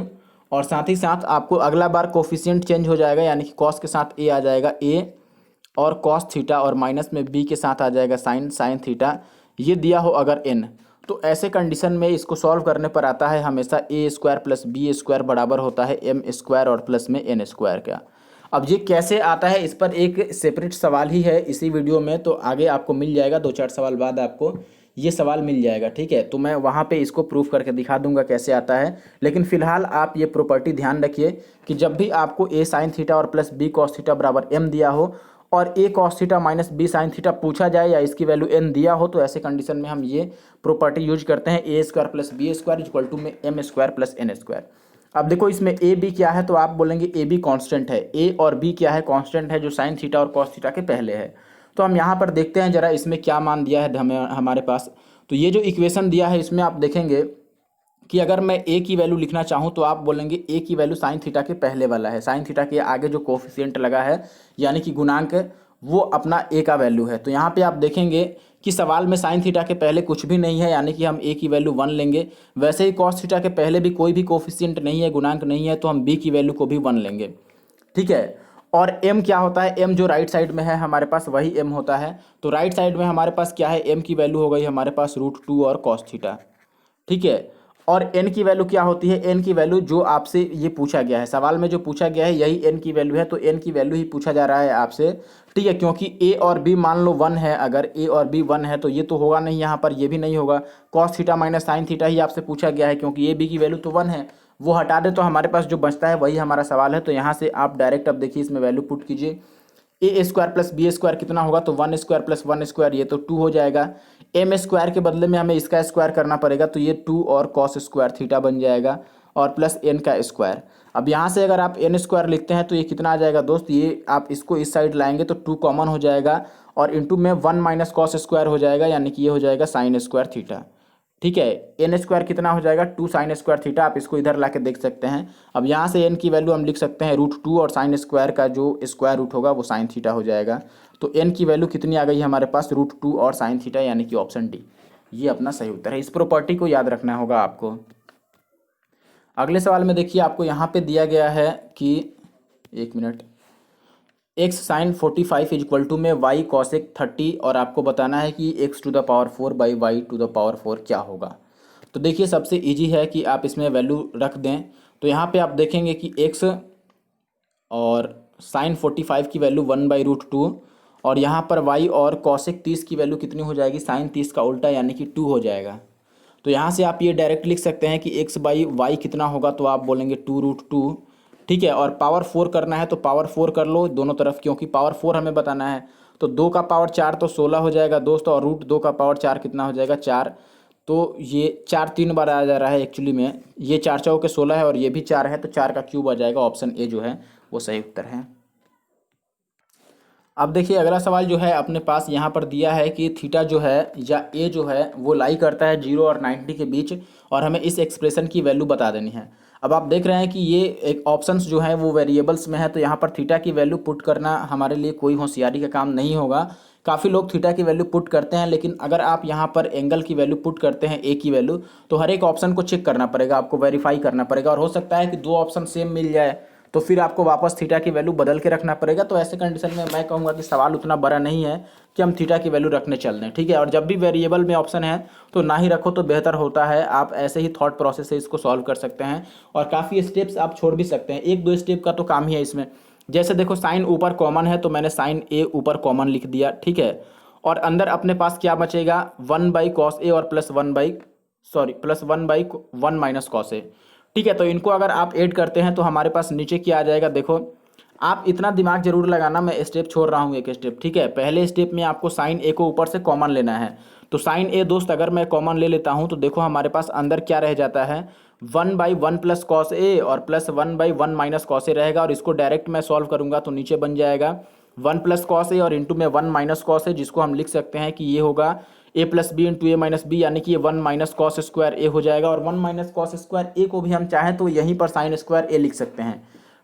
और साथ ही साथ आपको अगला बार कोफिशिएंट चेंज हो जाएगा, यानी कि कॉस के साथ ए आ जाएगा ए और कॉस थीटा, और माइनस में बी के साथ आ जाएगा साइन थीटा, ये दिया हो अगर एन। तो ऐसे कंडीशन में इसको सॉल्व करने पर आता है हमेशा ए स्क्वायर प्लस बी स्क्वायर बराबर होता है एम स्क्वायर और प्लस में एन स्क्वायर का। अब ये कैसे आता है इस पर एक सेपरेट सवाल ही है इसी वीडियो में, तो आगे आपको मिल जाएगा, 2-4 सवाल बाद आपको ये सवाल मिल जाएगा, ठीक है। तो मैं वहाँ पे इसको प्रूफ करके दिखा दूंगा कैसे आता है, लेकिन फिलहाल आप ये प्रॉपर्टी ध्यान रखिए कि जब भी आपको ए साइन थीटा और प्लस बी कॉस थीटा बराबर एम दिया हो और A cos theta minus B sine theta पूछा जाए या इसकी वैल्यू एन दिया हो, तो ऐसे कंडीशन में हम ये प्रॉपर्टी यूज करते हैं, A square plus B square equal to में M square plus N square. अब देखो इसमें ए बी क्या है, तो आप बोलेंगे ए बी कॉन्स्टेंट है, ए और बी क्या है, कॉन्स्टेंट है जो साइन थीटा और कॉस थीटा के पहले है। तो हम यहाँ पर देखते हैं जरा इसमें क्या मान दिया है हमारे पास। तो ये जो इक्वेशन दिया है इसमें आप देखेंगे कि अगर मैं ए की वैल्यू लिखना चाहूँ तो आप बोलेंगे ए की वैल्यू साइन थीटा के पहले वाला है, साइन थीटा के आगे जो कोफिशिएंट लगा है यानी कि गुणांक, वो अपना ए का वैल्यू है। तो यहाँ पे आप देखेंगे कि सवाल में साइन थीटा के पहले कुछ भी नहीं है, यानी कि हम ए की वैल्यू 1 लेंगे। वैसे ही कॉस थीटा के पहले भी कोई भी कोफिशिएंट नहीं है, गुणांक नहीं है, तो हम बी की वैल्यू को भी 1 लेंगे, ठीक है। और एम क्या होता है, एम जो राइट साइड में है हमारे पास वही एम होता है। तो राइट साइड में हमारे पास क्या है, एम की वैल्यू हो गई हमारे पास √2 और कॉस थीटा, ठीक है। और एन की वैल्यू क्या होती है, एन की वैल्यू जो आपसे ये पूछा गया है, सवाल में जो पूछा गया है यही एन की वैल्यू है, तो एन की वैल्यू ही पूछा जा रहा है आपसे, ठीक है। क्योंकि ए और बी मान लो 1 है, अगर ए और बी 1 है तो ये तो होगा नहीं यहाँ पर, ये भी नहीं होगा। Cos theta minus sine theta ही आपसे पूछा गया है, क्योंकि ए बी की वैल्यू तो 1 है, वो हटा दे तो हमारे पास जो बचता है वही हमारा सवाल है। तो यहाँ से आप डायरेक्ट अब देखिए इसमें वैल्यू पुट कीजिए, ए स्क्वायर प्लस बी स्क्वायर कितना होगा, तो 1 स्क्वायर प्लस 1 स्क्वायर ये तो 2 हो जाएगा। एम स्क्वायर के बदले में हमें इसका स्क्वायर करना पड़ेगा, तो ये 2 और कॉस स्क्वायर थीटा बन जाएगा, और प्लस एन का स्क्वायर। अब यहाँ से अगर आप एन स्क्वायर लिखते हैं तो ये कितना आ जाएगा दोस्त, ये आप इसको इस साइड लाएंगे तो 2 कॉमन हो जाएगा, और इंटू में 1 माइनस कॉस स्क्वायर हो जाएगा, यानी कि ये हो जाएगा साइन स्क्वायर थीटा, ठीक है। एन स्क्वायर कितना हो जाएगा, 2 साइन स्क्वायर थीटा, आप इसको इधर ला के देख सकते हैं। अब यहाँ से एन की वैल्यू हम लिख सकते हैं √2 और साइन स्क्वायर का जो स्क्वायर रूट होगा वो साइन थीटा हो जाएगा। तो एन की वैल्यू कितनी आ गई हमारे पास, √2 और साइन थीटा, यानी कि ऑप्शन डी ये अपना सही उत्तर है। इस प्रॉपर्टी को याद रखना होगा आपको। अगले सवाल में देखिए आपको यहाँ पे दिया गया है कि 1 minute, X sine 45 equal to में वाई कॉसेक 30, और आपको बताना है कि x⁴ बाई y⁴ क्या होगा। तो देखिए सबसे इजी है कि आप इसमें वैल्यू रख दें। तो यहाँ पे आप देखेंगे कि x और साइन 45 की वैल्यू 1/√2, और यहाँ पर y और कॉसेक 30 की वैल्यू कितनी हो जाएगी, साइन 30 का उल्टा यानी कि 2 हो जाएगा। तो यहाँ से आप ये डायरेक्ट लिख सकते हैं कि x/y कितना होगा, तो आप बोलेंगे 2√2, ठीक है। और पावर 4 करना है तो पावर 4 कर लो दोनों तरफ, क्योंकि पावर 4 हमें बताना है। तो 2 का पावर 4 तो 16 हो जाएगा दोस्त, और रूट 2 का पावर 4 कितना हो जाएगा 4। तो ये 4 3 बार आ जा रहा है एक्चुअली में, ये 4 चौके 16 है और ये भी 4 है, तो 4 का क्यूब आ जाएगा। ऑप्शन ए जो है वो सही उत्तर है। अब देखिए अगला सवाल जो है अपने पास यहाँ पर दिया है कि थीटा जो है या ए जो है वो लाई करता है 0 और 90 के बीच, और हमें इस एक्सप्रेशन की वैल्यू बता देनी है। अब आप देख रहे हैं कि ये एक ऑप्शंस जो है वो वेरिएबल्स में है, तो यहाँ पर थीटा की वैल्यू पुट करना हमारे लिए कोई होशियारी का काम नहीं होगा। काफ़ी लोग थीटा की वैल्यू पुट करते हैं, लेकिन अगर आप यहाँ पर एंगल की वैल्यू पुट करते हैं ए की वैल्यू, तो हर एक ऑप्शन को चेक करना पड़ेगा, आपको वेरीफाई करना पड़ेगा, और हो सकता है कि 2 ऑप्शन सेम मिल जाए, तो फिर आपको वापस थीटा की वैल्यू बदल के रखना पड़ेगा। तो ऐसे कंडीशन में मैं कहूँगा कि सवाल उतना बड़ा नहीं है कि हम थीटा की वैल्यू रखने चल दें, ठीक है। और जब भी वेरिएबल में ऑप्शन है तो ना ही रखो तो बेहतर होता है, आप ऐसे ही थॉट प्रोसेस से इसको सॉल्व कर सकते हैं, और काफ़ी स्टेप्स आप छोड़ भी सकते हैं, 1 2 स्टेप का तो काम ही है इसमें। जैसे देखो साइन ऊपर कॉमन है, तो मैंने साइन ए ऊपर कॉमन लिख दिया, ठीक है। और अंदर अपने पास क्या बचेगा 1/cos ए और +1/1 माइनस कॉस ए, ठीक है। तो इनको अगर आप ऐड करते हैं तो हमारे पास नीचे क्या आ जाएगा, देखो आप इतना दिमाग जरूर लगाना, मैं स्टेप छोड़ रहा हूँ एक स्टेप, ठीक है। पहले स्टेप में आपको साइन ए को ऊपर से कॉमन लेना है, तो साइन ए दोस्त अगर मैं कॉमन ले लेता हूँ तो देखो हमारे पास अंदर क्या रह जाता है 1/1 प्लस कॉस ए और +1/1 माइनस कॉस ए रहेगा, और इसको डायरेक्ट मैं सॉल्व करूंगा तो नीचे बन जाएगा 1 प्लस कॉस ए और इंटू में 1 माइनस कॉस ए, जिसको हम लिख सकते हैं कि ये होगा ए plus B into A minus B, यानी कि ये 1 माइनस कॉस स्क्वायर ए हो जाएगा। और 1 माइनस कॉस स्क्वायर ए को भी हम चाहें तो यहीं पर साइन स्क्वायर ए लिख सकते हैं,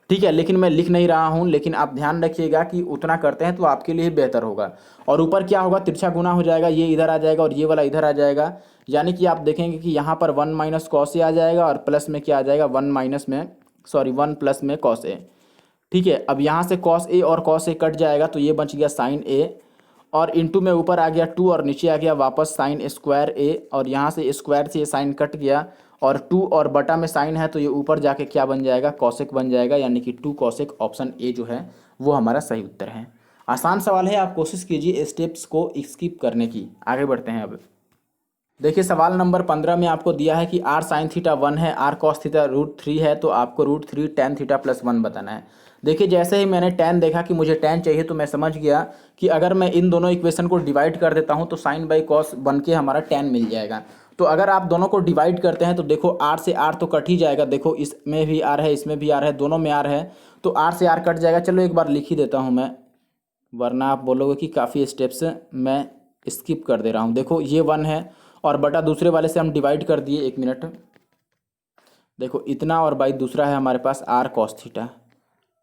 ठीक है। लेकिन मैं लिख नहीं रहा हूँ, लेकिन आप ध्यान रखिएगा कि उतना करते हैं तो आपके लिए बेहतर होगा। और ऊपर क्या होगा, तिरछा गुना हो जाएगा, ये इधर आ जाएगा और ये वाला इधर आ जाएगा, यानी कि आप देखेंगे कि यहाँ पर 1 माइनस कॉस ए आ जाएगा और प्लस में क्या आ जाएगा 1 प्लस में कॉस ए, ठीक है। अब यहाँ से कॉस ए और कॉस ए कट जाएगा, तो ये बच गया साइन ए, और इंटू में ऊपर आ गया 2 और नीचे आ गया वापस साइन स्क्वायर ए, और यहाँ से स्क्वायर से ये साइन कट गया, और 2 और बटा में साइन है तो ये ऊपर जाके क्या बन जाएगा कॉसेक बन जाएगा, यानी कि 2 कॉसेक। ऑप्शन ए जो है वो हमारा सही उत्तर है। आसान सवाल है, आप कोशिश कीजिए स्टेप्स को स्किप करने की। आगे बढ़ते हैं। अब देखिए सवाल नंबर 15 में आपको दिया है कि r साइन थीटा 1 है, r कॉस थीटा √3 है, तो आपको √3 tan थीटा +1 बताना है। देखिए जैसे ही मैंने tan देखा कि मुझे tan चाहिए, तो मैं समझ गया कि अगर मैं इन दोनों इक्वेशन को डिवाइड कर देता हूं तो साइन बाई कॉस बन के हमारा tan मिल जाएगा। तो अगर आप दोनों को डिवाइड करते हैं तो देखो r से r तो कट ही जाएगा, देखो इसमें भी r है, इसमें भी r है, दोनों में r है, तो r से r कट जाएगा। चलो एक बार लिख ही देता हूँ मैं, वरना आप बोलोगे कि काफ़ी स्टेप्स मैं स्किप कर दे रहा हूँ। देखो ये 1 है और बटा दूसरे वाले से हम डिवाइड कर दिए, 1 मिनट, देखो इतना, और बाई दूसरा है हमारे पास r कॉस थीटा,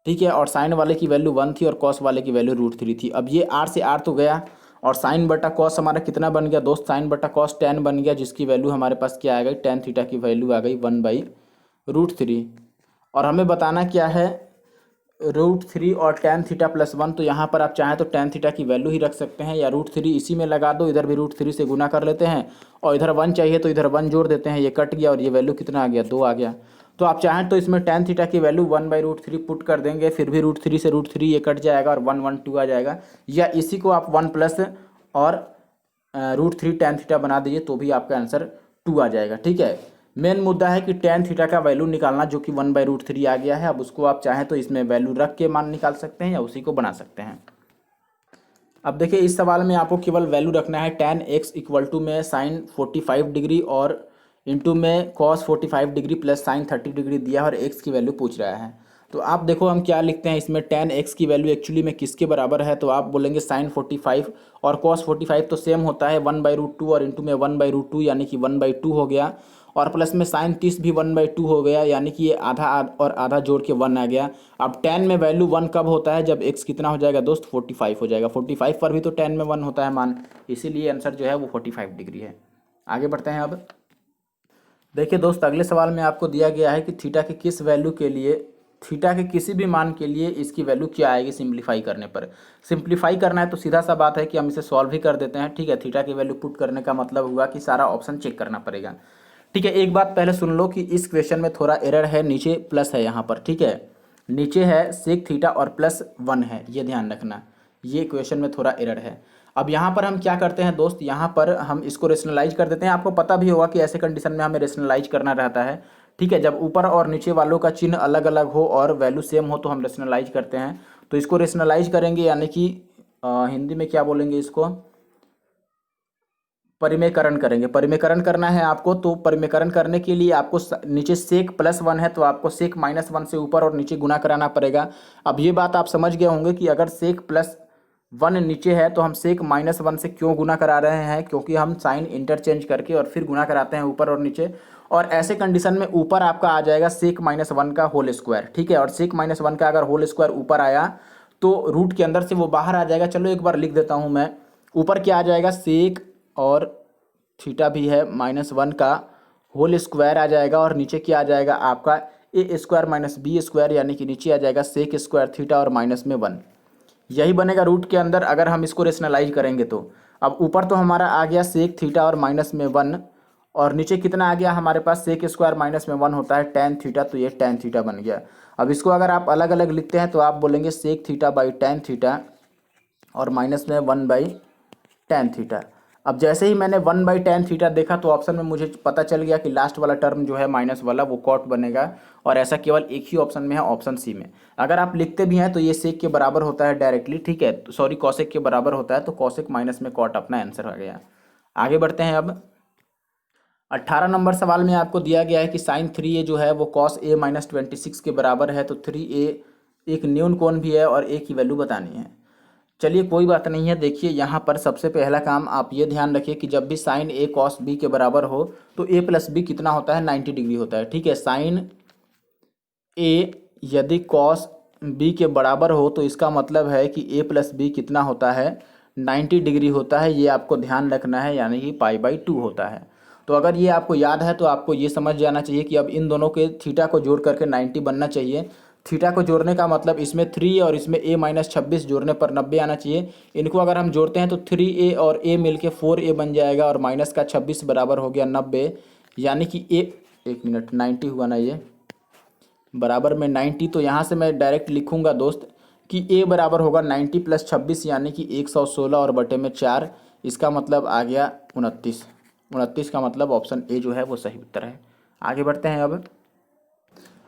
ठीक है। और साइन वाले की वैल्यू 1 थी और कॉस वाले की वैल्यू √3 थी। अब ये r से r तो गया, और साइन बटा कॉस हमारा कितना बन गया दोस्त, साइन बटा कॉस tan बन गया, जिसकी वैल्यू हमारे पास क्या आ गई, tan थीटा की वैल्यू आ गई 1/√3। और हमें बताना क्या है √3 और tan थीटा +1, तो यहाँ पर आप चाहें तो tan थीटा की वैल्यू ही रख सकते हैं, या √3 इसी में लगा दो, इधर भी √3 से गुना कर लेते हैं, और इधर 1 चाहिए तो इधर 1 जोड़ देते हैं, ये कट गया और ये वैल्यू कितना आ गया 2 आ गया। तो आप चाहें तो इसमें tan थीटा की वैल्यू 1/√3 पुट कर देंगे, फिर भी √3 से √3 ये कट जाएगा और 1 1 2 आ जाएगा, या इसी को आप 1 प्लस और √3 tan थीटा बना दीजिए तो भी आपका आंसर 2 आ जाएगा, ठीक है। मेन मुद्दा है कि tan थीटा का वैल्यू निकालना, जो कि 1/√3 आ गया है। अब उसको आप चाहें तो इसमें वैल्यू रख के मान निकाल सकते हैं या उसी को बना सकते हैं। अब देखिए इस सवाल में आपको केवल वैल्यू रखना है tan x इक्वल टू में साइन 45 डिग्री और इंटू में cos 45 degree plus sign 30 degree दिया है, और x की वैल्यू पूछ रहा है। तो आप देखो हम क्या लिखते हैं इसमें, tan x की वैल्यू एक्चुअली में किसके बराबर है, तो आप बोलेंगे साइन 45 और cos 45 तो सेम होता है 1/√2 और इंटू में 1/√2, यानी कि 1/2 हो गया, और प्लस में साइन 30 भी 1/2 हो गया, यानी कि ये आधा और आधा जोड़ के 1 आ गया। अब tan में वैल्यू 1 कब होता है, जब x कितना हो जाएगा दोस्त 45 हो जाएगा, 45 पर भी तो tan में 1 होता है मान, इसीलिए आंसर जो है वो 45 डिग्री है। आगे बढ़ते हैं। अब देखिए दोस्त अगले सवाल में आपको दिया गया है कि थीटा के किस वैल्यू के लिए, थीटा के किसी भी मान के लिए इसकी वैल्यू क्या आएगी सिंप्लीफाई करने पर। सिंप्लीफाई करना है तो सीधा सा बात है कि हम इसे सॉल्व ही कर देते हैं, ठीक है। थीटा की वैल्यू पुट करने का मतलब हुआ कि सारा ऑप्शन चेक करना पड़ेगा, ठीक है। एक बात पहले सुन लो कि इस क्वेश्चन में थोड़ा एरर है, नीचे प्लस है यहाँ पर, ठीक है, नीचे है सेक थीटा और +1 है, ये ध्यान रखना, ये क्वेश्चन में थोड़ा एरर है। अब यहाँ पर हम क्या करते हैं दोस्त, यहाँ पर हम इसको रेशनलाइज कर देते हैं। आपको पता भी होगा कि ऐसे कंडीशन में हमें रेशनलाइज करना रहता है, ठीक है, जब ऊपर और नीचे वालों का चिन्ह अलग अलग हो और वैल्यू सेम हो तो हम रेशनलाइज करते हैं। तो इसको रेशनलाइज करेंगे, यानी कि हिंदी में क्या बोलेंगे इसको, परिमेयकरण करेंगे। परिमेयकरण करना है आपको, तो परिमेयकरण करने के लिए आपको नीचे सेक +1 है तो आपको सेक -1 से ऊपर और नीचे गुना कराना पड़ेगा। अब ये बात आप समझ गए होंगे कि अगर सेक +1 नीचे है तो हम सेक -1 से क्यों गुना करा रहे हैं, क्योंकि हम साइन इंटरचेंज करके और फिर गुना कराते हैं ऊपर और नीचे। और ऐसे कंडीशन में ऊपर आपका आ जाएगा सेक -1 का होल स्क्वायर, ठीक है। और सेक -1 का अगर होल स्क्वायर ऊपर आया तो रूट के अंदर से वो बाहर आ जाएगा। चलो एक बार लिख देता हूँ मैं, ऊपर क्या आ जाएगा, सेक और थीटा भी है -1 का होल स्क्वायर आ जाएगा, और नीचे क्या आ जाएगा आपका a² - b², यानी कि नीचे आ जाएगा सेक स्क्वायर थीटा और -1। यही बनेगा रूट के अंदर अगर हम इसको रेशनलाइज करेंगे तो। अब ऊपर तो हमारा आ गया सेक थीटा और -1, और नीचे कितना आ गया हमारे पास, सेक स्क्वायर -1 होता है टैन थीटा, तो ये टैन थीटा बन गया। अब इसको अगर आप अलग अलग लिखते हैं तो आप बोलेंगे sec theta by tan theta और -1/tan थीटा। अब जैसे ही मैंने 1/tan थीटा देखा तो ऑप्शन में मुझे पता चल गया कि लास्ट वाला टर्म जो है माइनस वाला वो कॉट बनेगा, और ऐसा केवल एक ही ऑप्शन में है, ऑप्शन सी में। अगर आप लिखते भी हैं तो ये सेक के बराबर होता है डायरेक्टली, ठीक है, सॉरी कॉसेक के बराबर होता है, तो कॉसेक माइनस में कॉट अपना आंसर आ गया। आगे बढ़ते हैं। अब 18 नंबर सवाल में आपको दिया गया है कि साइन 3a जो है वो कॉस a - 26 के बराबर है, तो 3a एक न्यून कोण भी है और a की वैल्यू बतानी है। चलिए कोई बात नहीं है। देखिए यहाँ पर सबसे पहला काम आप ये ध्यान रखिए कि जब भी साइन a कॉस b के बराबर हो तो a + b कितना होता है, 90 डिग्री होता है, ठीक है। साइन a यदि कॉस b के बराबर हो तो इसका मतलब है कि a + b कितना होता है, 90 डिग्री होता है। ये आपको ध्यान रखना है, यानी कि π/2 होता है। तो अगर ये आपको याद है तो आपको ये समझ जाना चाहिए कि अब इन दोनों के थीटा को जोड़ करके 90 बनना चाहिए। थीटा को जोड़ने का मतलब इसमें 3 और इसमें a - 26 जोड़ने पर 90 आना चाहिए। इनको अगर हम जोड़ते हैं तो 3a और a मिलके 4a बन जाएगा, और माइनस का 26 बराबर हो गया 90, यानी कि एक मिनट 90 हुआ ना, ये बराबर में 90। तो यहाँ से मैं डायरेक्ट लिखूंगा दोस्त कि a बराबर होगा 90 + 26 यानी कि 116 और बटे में 4, इसका मतलब आ गया 29। 29 का मतलब ऑप्शन ए जो है वो सही उत्तर है। आगे बढ़ते हैं।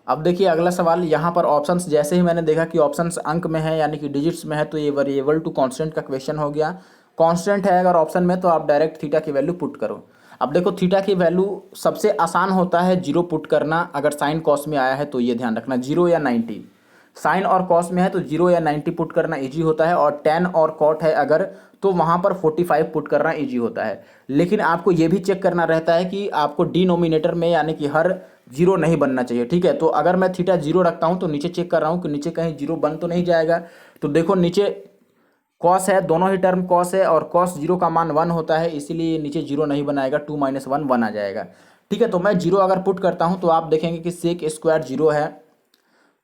अब देखिए अगला सवाल, यहाँ पर ऑप्शंस जैसे ही मैंने देखा कि ऑप्शंस अंक में है यानी कि डिजिट्स में है, तो ये वेरिएबल टू कांस्टेंट का क्वेश्चन हो गया। कांस्टेंट है अगर ऑप्शन में तो आप डायरेक्ट थीटा की वैल्यू पुट करो। अब देखो थीटा की वैल्यू सबसे आसान होता है 0 पुट करना, अगर साइन कॉस में आया है तो ये ध्यान रखना 0 या 90। साइन और कॉस में है तो 0 या 90 पुट करना इजी होता है, और टेन और कॉट है अगर तो वहाँ पर 45 पुट करना इजी होता है। लेकिन आपको ये भी चेक करना रहता है कि आपको डिनोमिनेटर में यानी कि हर 0 नहीं बनना चाहिए, ठीक है। तो अगर मैं थीटा 0 रखता हूँ तो नीचे चेक कर रहा हूँ कि नीचे कहीं 0 बन तो नहीं जाएगा। तो देखो नीचे कॉस है, दोनों ही टर्म कॉस है, और कॉस 0 का मान 1 होता है, इसीलिए नीचे 0 नहीं बनाएगा, 2 - 1 1 आ जाएगा, ठीक है। तो मैं 0 अगर पुट करता हूँ तो आप देखेंगे कि सेक स्क्वायर 0 है,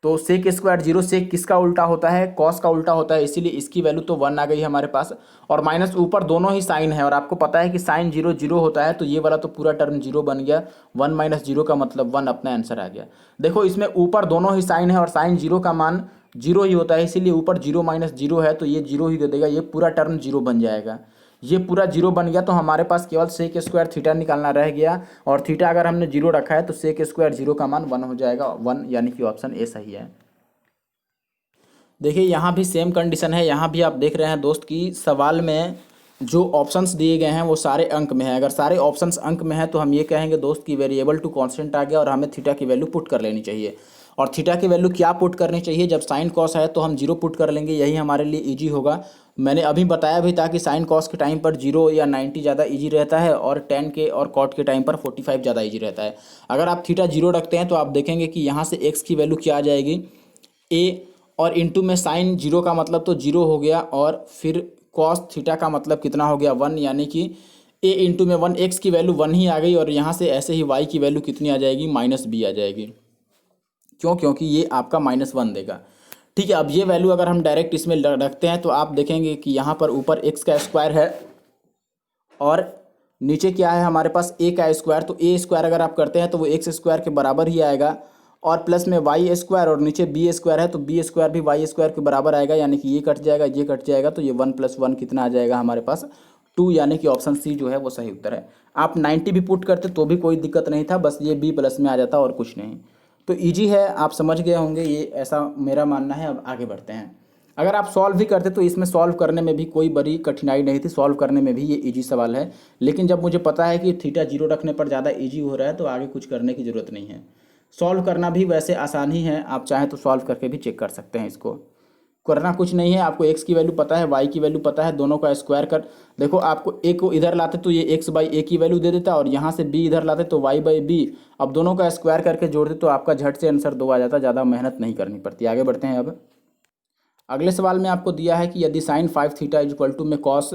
तो सेक स्क्वायर 0 सेक किसका उल्टा होता है, कॉस का उल्टा होता है, इसीलिए इसकी वैल्यू तो 1 आ गई हमारे पास। और माइनस ऊपर दोनों ही साइन है, और आपको पता है कि साइन 0 0 होता है, तो ये वाला तो पूरा टर्म 0 बन गया। 1 - 0 का मतलब 1 अपना आंसर आ गया। देखो इसमें ऊपर दोनों ही साइन है और साइन 0 का मान 0 ही होता है, इसीलिए ऊपर 0 - 0 है तो ये 0 ही दे देगा, ये पूरा टर्म 0 बन जाएगा। ये पूरा 0 बन गया, तो हमारे पास केवल सेक स्क्वायर थीटा निकालना रह गया, और थीटा अगर हमने 0 रखा है तो सेक स्क्वायर 0 का मान 1 हो जाएगा, 1, यानी कि ऑप्शन ए सही है। देखिए यहाँ भी सेम कंडीशन है, यहाँ भी आप देख रहे हैं दोस्त कि सवाल में जो ऑप्शंस दिए गए हैं वो सारे अंक में है। अगर सारे ऑप्शंस अंक में है तो हम ये कहेंगे दोस्त कि वेरिएबल टू कांस्टेंट आ गया, और हमें थीटा की वैल्यू पुट कर लेनी चाहिए। और थीटा की वैल्यू क्या पुट करनी चाहिए, जब साइन कॉस है तो हम 0 पुट कर लेंगे, यही हमारे लिए ईजी होगा। मैंने अभी बताया भी था कि साइन कॉस के टाइम पर 0 या 90 ज़्यादा ईजी रहता है, और टेन के और कॉट के टाइम पर 45 ज़्यादा ईजी रहता है। अगर आप थीटा 0 रखते हैं तो आप देखेंगे कि यहाँ से एक्स की वैल्यू क्या आ जाएगी, ए, और इंटू में साइन 0 का मतलब तो 0 हो गया, और फिर कॉस थीटा का मतलब कितना हो गया 1, यानी कि ए इंटू में 1, एक्स की वैल्यू 1 ही आ गई, और यहाँ से ऐसे ही वाई की वैल्यू कितनी आ जाएगी, -b आ जाएगी। क्यों, क्योंकि ये आपका -1 देगा, ठीक है। अब ये वैल्यू अगर हम डायरेक्ट इसमें रखते हैं तो आप देखेंगे कि यहाँ पर ऊपर एक्स का स्क्वायर है और नीचे क्या है हमारे पास ए का स्क्वायर, तो ए स्क्वायर अगर आप करते हैं तो वो एक्स स्क्वायर के बराबर ही आएगा, और प्लस में वाई स्क्वायर, और नीचे बी स्क्वायर है तो बी स्क्वायर भी वाई स्क्वायर के बराबर आएगा, यानी कि ये कट जाएगा, ये कट जाएगा, तो ये 1 + 1 कितना आ जाएगा हमारे पास 2 यानी कि ऑप्शन सी जो है वो सही उत्तर है। आप 90 भी पुट करते तो भी कोई दिक्कत नहीं था, बस ये बी प्लस में आ जाता और कुछ नहीं। तो ईजी है, आप समझ गए होंगे, ये ऐसा मेरा मानना है। अब आगे बढ़ते हैं। अगर आप सॉल्व भी करते तो इसमें सॉल्व करने में भी कोई बड़ी कठिनाई नहीं थी, सॉल्व करने में भी ये इजी सवाल है। लेकिन जब मुझे पता है कि थीटा 0 रखने पर ज़्यादा इजी हो रहा है तो आगे कुछ करने की ज़रूरत नहीं है। सॉल्व करना भी वैसे आसान ही है, आप चाहें तो सॉल्व करके भी चेक कर सकते हैं। इसको करना कुछ नहीं है, आपको एक्स की वैल्यू पता है, वाई की वैल्यू पता है, दोनों का स्क्वायर कर देखो। आपको ए को इधर लाते तो ये एक्स बाई ए की वैल्यू दे देता, और यहाँ से बी इधर लाते तो वाई बाई बी। अब दोनों का स्क्वायर करके जोड़ दे तो आपका झट से आंसर 2 आ जाता, ज़्यादा मेहनत नहीं करनी पड़ती। आगे बढ़ते हैं। अब अगले सवाल में आपको दिया है कि यदि sine 5 theta is equal to में कॉस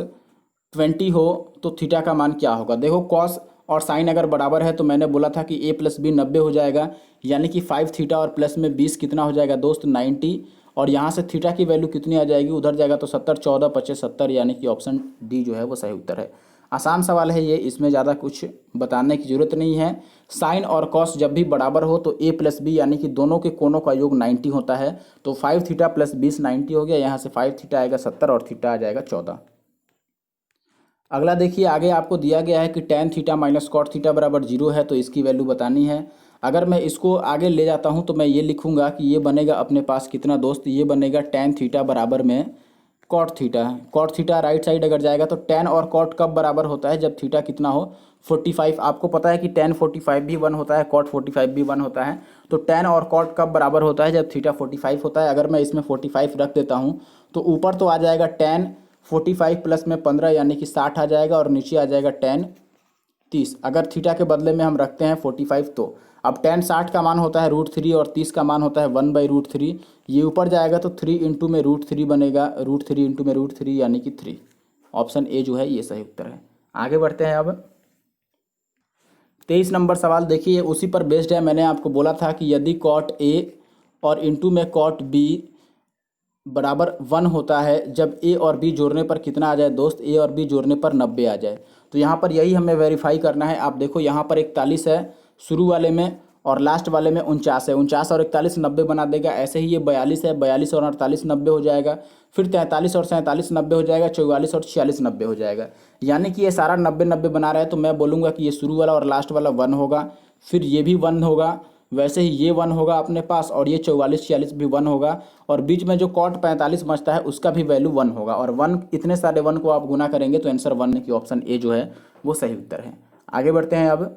20 हो तो थीटा का मान क्या होगा। देखो कॉस और साइन अगर बराबर है तो मैंने बोला था कि ए प्लस बी 90 हो जाएगा, यानी कि 5 थीटा और प्लस में 20 कितना हो जाएगा दोस्त 90। और यहाँ से थीटा की वैल्यू कितनी आ जाएगी, उधर जाएगा तो 70, 14 25 70, यानी कि ऑप्शन डी जो है वो सही उत्तर है। आसान सवाल है ये, इसमें ज़्यादा कुछ बताने की ज़रूरत नहीं है। साइन और कॉस जब भी बराबर हो तो ए प्लस बी यानी कि दोनों के कोनों का योग 90 होता है। तो 5 थीटा प्लस 20 90 हो गया, यहाँ से 5 थीटा आएगा 70 और थीटा आ जाएगा 14। अगला देखिए, आगे आपको दिया गया है कि tan theta minus cot theta बराबर 0 है, तो इसकी वैल्यू बतानी है। अगर मैं इसको आगे ले जाता हूँ तो मैं ये लिखूंगा कि ये बनेगा अपने पास कितना दोस्त, ये बनेगा tan थीटा बराबर में cot theta. Cot theta right side अगर जाएगा तो tan और कॉट कब बराबर होता है, जब थीटा कितना हो 45। आपको पता है कि tan 45 भी 1 होता है, कॉट 45 भी 1 होता है। तो tan और कॉट कब बराबर होता है, जब थीटा 45 होता है। अगर मैं इसमें 45 रख देता हूँ तो ऊपर तो आ जाएगा tan 45 प्लस में 15 यानी कि 60 आ जाएगा, और नीचे आ जाएगा tan 30। अगर थीटा के बदले में हम रखते हैं 45 तो अब tan 60 का मान होता है √3 और 30 का मान होता है 1/√3। ये ऊपर जाएगा तो 3 इंटू में √3 बनेगा, √3 इंटू में √3 यानी कि 3। ऑप्शन ए जो है ये सही उत्तर है। आगे बढ़ते हैं। अब 23 नंबर सवाल देखिए, उसी पर बेस्ड है। मैंने आपको बोला था कि यदि कॉट ए और इंटू में कॉट बी बराबर 1 होता है, जब ए और बी जोड़ने पर कितना आ जाए दोस्त, ए और बी जोड़ने पर 90 आ जाए। तो यहाँ पर यही हमें वेरीफाई करना है। आप देखो यहाँ पर 41 है शुरू वाले में, और लास्ट वाले में 49 है। 49 और 41 90 बना देगा। ऐसे ही ये 42 है, 42 और 48 90 हो जाएगा। फिर 43 और 47 90 हो जाएगा, 44 और 46 90 हो जाएगा। यानी कि ये सारा 90 90 बना रहा है, तो मैं बोलूँगा कि ये शुरू वाला और लास्ट वाला 1 होगा, फिर ये भी 1 होगा, वैसे ही ये 1 होगा अपने पास, और ये 44 46 भी 1 होगा, और बीच में जो कॉट 45 बचता है उसका भी वैल्यू 1 होगा। और 1 इतने सारे 1 को आप गुना करेंगे तो आंसर 1 की ऑप्शन ए जो है वो सही उत्तर है। आगे बढ़ते हैं। अब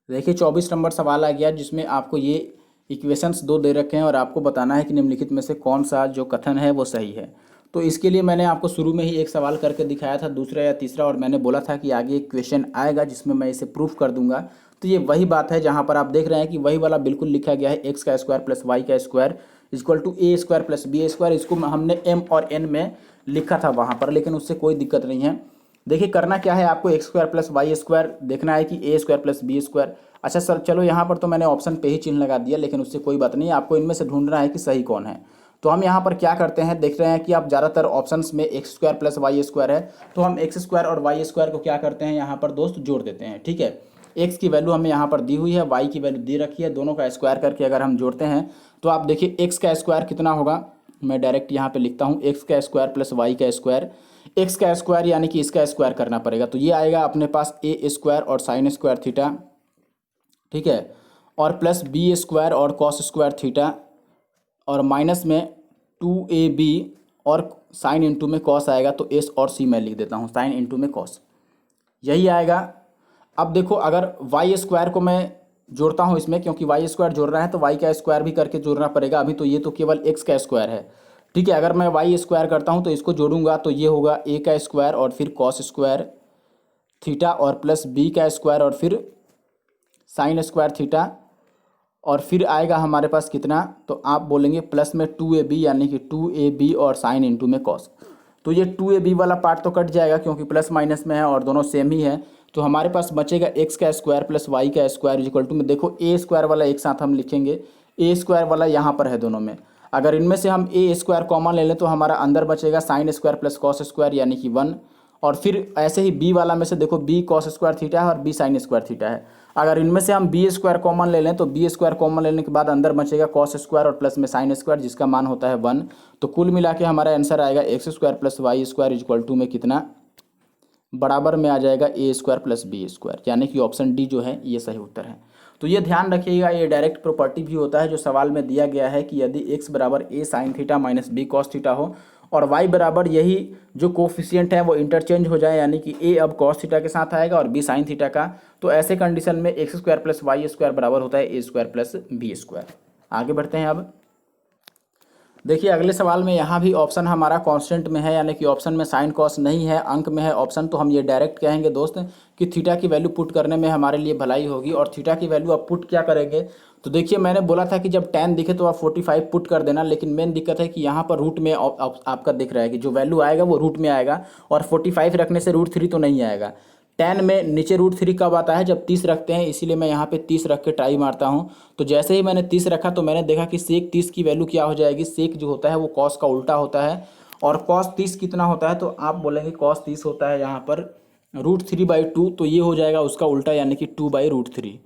देखिए 24 नंबर सवाल आ गया, जिसमें आपको ये इक्वेशंस 2 दे रखे हैं और आपको बताना है कि निम्नलिखित में से कौन सा जो कथन है वो सही है। तो इसके लिए मैंने आपको शुरू में ही एक सवाल करके दिखाया था, दूसरा या तीसरा, और मैंने बोला था कि आगे एक क्वेश्चन आएगा जिसमें मैं इसे प्रूफ कर दूंगा। तो ये वही बात है जहाँ पर आप देख रहे हैं कि वही वाला बिल्कुल लिखा गया है, एक्स का स्क्वायर प्लस वाई का square equal to A square plus B square. इसको हमने एम और एन में लिखा था वहाँ पर, लेकिन उससे कोई दिक्कत नहीं है। देखिए करना क्या है, आपको X square plus Y square देखना है कि A square plus B square. अच्छा सर चलो, यहाँ पर तो मैंने ऑप्शन पे ही चिन्ह लगा दिया, लेकिन उससे कोई बात नहीं, आपको इनमें से ढूंढना है कि सही कौन है। तो हम यहाँ पर क्या करते हैं, देख रहे हैं कि आप ज़्यादातर ऑप्शंस में x square plus Y square है, तो हम एक्स स्क्वायर और वाई स्क्वायर को क्या करते हैं यहाँ पर दोस्त जोड़ देते हैं। ठीक है, एक्स की वैल्यू हमें यहाँ पर दी हुई है, वाई की वैल्यू दे रखी है, दोनों का स्क्वायर करके अगर हम जोड़ते हैं तो आप देखिए एक्स का स्क्वायर कितना होगा, मैं डायरेक्ट यहाँ पे लिखता हूँ एक्स का स्क्वायर प्लस वाई का स्क्वायर। एक्स का स्क्वायर यानी कि इसका स्क्वायर करना पड़ेगा, तो ये आएगा अपने पास ए स्क्वायर और साइन स्क्वायर थीटा, ठीक है, और प्लस बी स्क्वायर और कॉस स्क्वायर थीटा, और माइनस में 2ab और साइन इंटू में कॉस आएगा, तो एस और सी मैं लिख देता हूँ, साइन इंटू में कॉस, यही आएगा। अब देखो अगर वाई स्क्वायर को मैं जोड़ता हूँ इसमें, क्योंकि वाई स्क्वायर जोड़ रहा है तो वाई का स्क्वायर भी करके जोड़ना पड़ेगा। अभी तो ये तो केवल एक्स का स्क्वायर है, ठीक है। अगर मैं वाई स्क्वायर करता हूँ तो इसको जोड़ूंगा तो ये होगा ए का स्क्वायर और फिर कॉस स्क्वायर थीटा और प्लस बी का स्क्वायर और फिर साइन स्क्वायर थीटा, और फिर आएगा हमारे पास कितना, तो आप बोलेंगे प्लस में 2ab यानी कि 2ab और साइन इंटू में कॉस। तो ये 2ab वाला पार्ट तो कट जाएगा क्योंकि प्लस माइनस में है और दोनों सेम ही है। तो हमारे पास बचेगा एक्स का स्क्वायर प्लस वाई का स्क्वायर इक्वल टू में, देखो ए स्क्वायर वाला एक साथ हम लिखेंगे, ए स्क्वायर वाला यहाँ पर है दोनों में। अगर इनमें से हम ए स्क्वायर कॉमन ले लें तो हमारा अंदर बचेगा sign square plus cos square यानी कि 1, और फिर ऐसे ही बी वाला में से देखो बी कॉस स्क्वायर थीटा है और बी साइन स्क्वायर थीटा है। अगर इनमें से हम बी स्क्वायर कॉमन ले लें तो बी स्क्वायर कॉमन लेने के बाद अंदर बचेगा कॉस स्क्वायर और प्लस में साइन स्क्वायर जिसका मान होता है 1। तो कुल मिला के हमारा आंसर आएगा X square plus Y square equal to में कितना बराबर में आ जाएगा A square plus B square, यानी कि ऑप्शन डी जो है ये सही उत्तर है। तो ये ध्यान रखिएगा, ये डायरेक्ट प्रॉपर्टी भी होता है जो सवाल में दिया गया है कि यदि x बराबर A sine theta minus B cos theta हो और y बराबर यही जो कोफिशिएंट है वो इंटरचेंज हो जाए, यानी कि a अब कॉस थीटा के साथ आएगा और b साइन थीटा का, तो ऐसे कंडीशन में x square plus Y square बराबर होता है a square plus B square. आगे बढ़ते हैं। अब देखिए अगले सवाल में यहाँ भी ऑप्शन हमारा कांस्टेंट में है, यानी कि ऑप्शन में साइन कॉस नहीं है, अंक में है ऑप्शन, तो हम ये डायरेक्ट कहेंगे दोस्त कि थीटा की वैल्यू पुट करने में हमारे लिए भलाई होगी। और थीटा की वैल्यू आप पुट क्या करेंगे, तो देखिए मैंने बोला था कि जब tan दिखे तो आप 45 पुट कर देना, लेकिन मेन दिक्कत है कि यहाँ पर रूट में आपका दिख रहा है कि जो वैल्यू आएगा वो रूट में आएगा और 45 रखने से √3 तो नहीं आएगा। tan में नीचे √3 कब आता है, जब 30 रखते हैं, इसीलिए मैं यहाँ पे 30 रख के ट्राई मारता हूँ। तो जैसे ही मैंने 30 रखा तो मैंने देखा कि सेक 30 की वैल्यू क्या हो जाएगी, सेक जो होता है वो कॉस का उल्टा होता है। और कॉस 30 कितना होता है, तो आप बोलेंगे कॉस 30 होता है यहाँ पर √3/2, तो ये हो जाएगा उसका उल्टा, यानी कि 2/√3।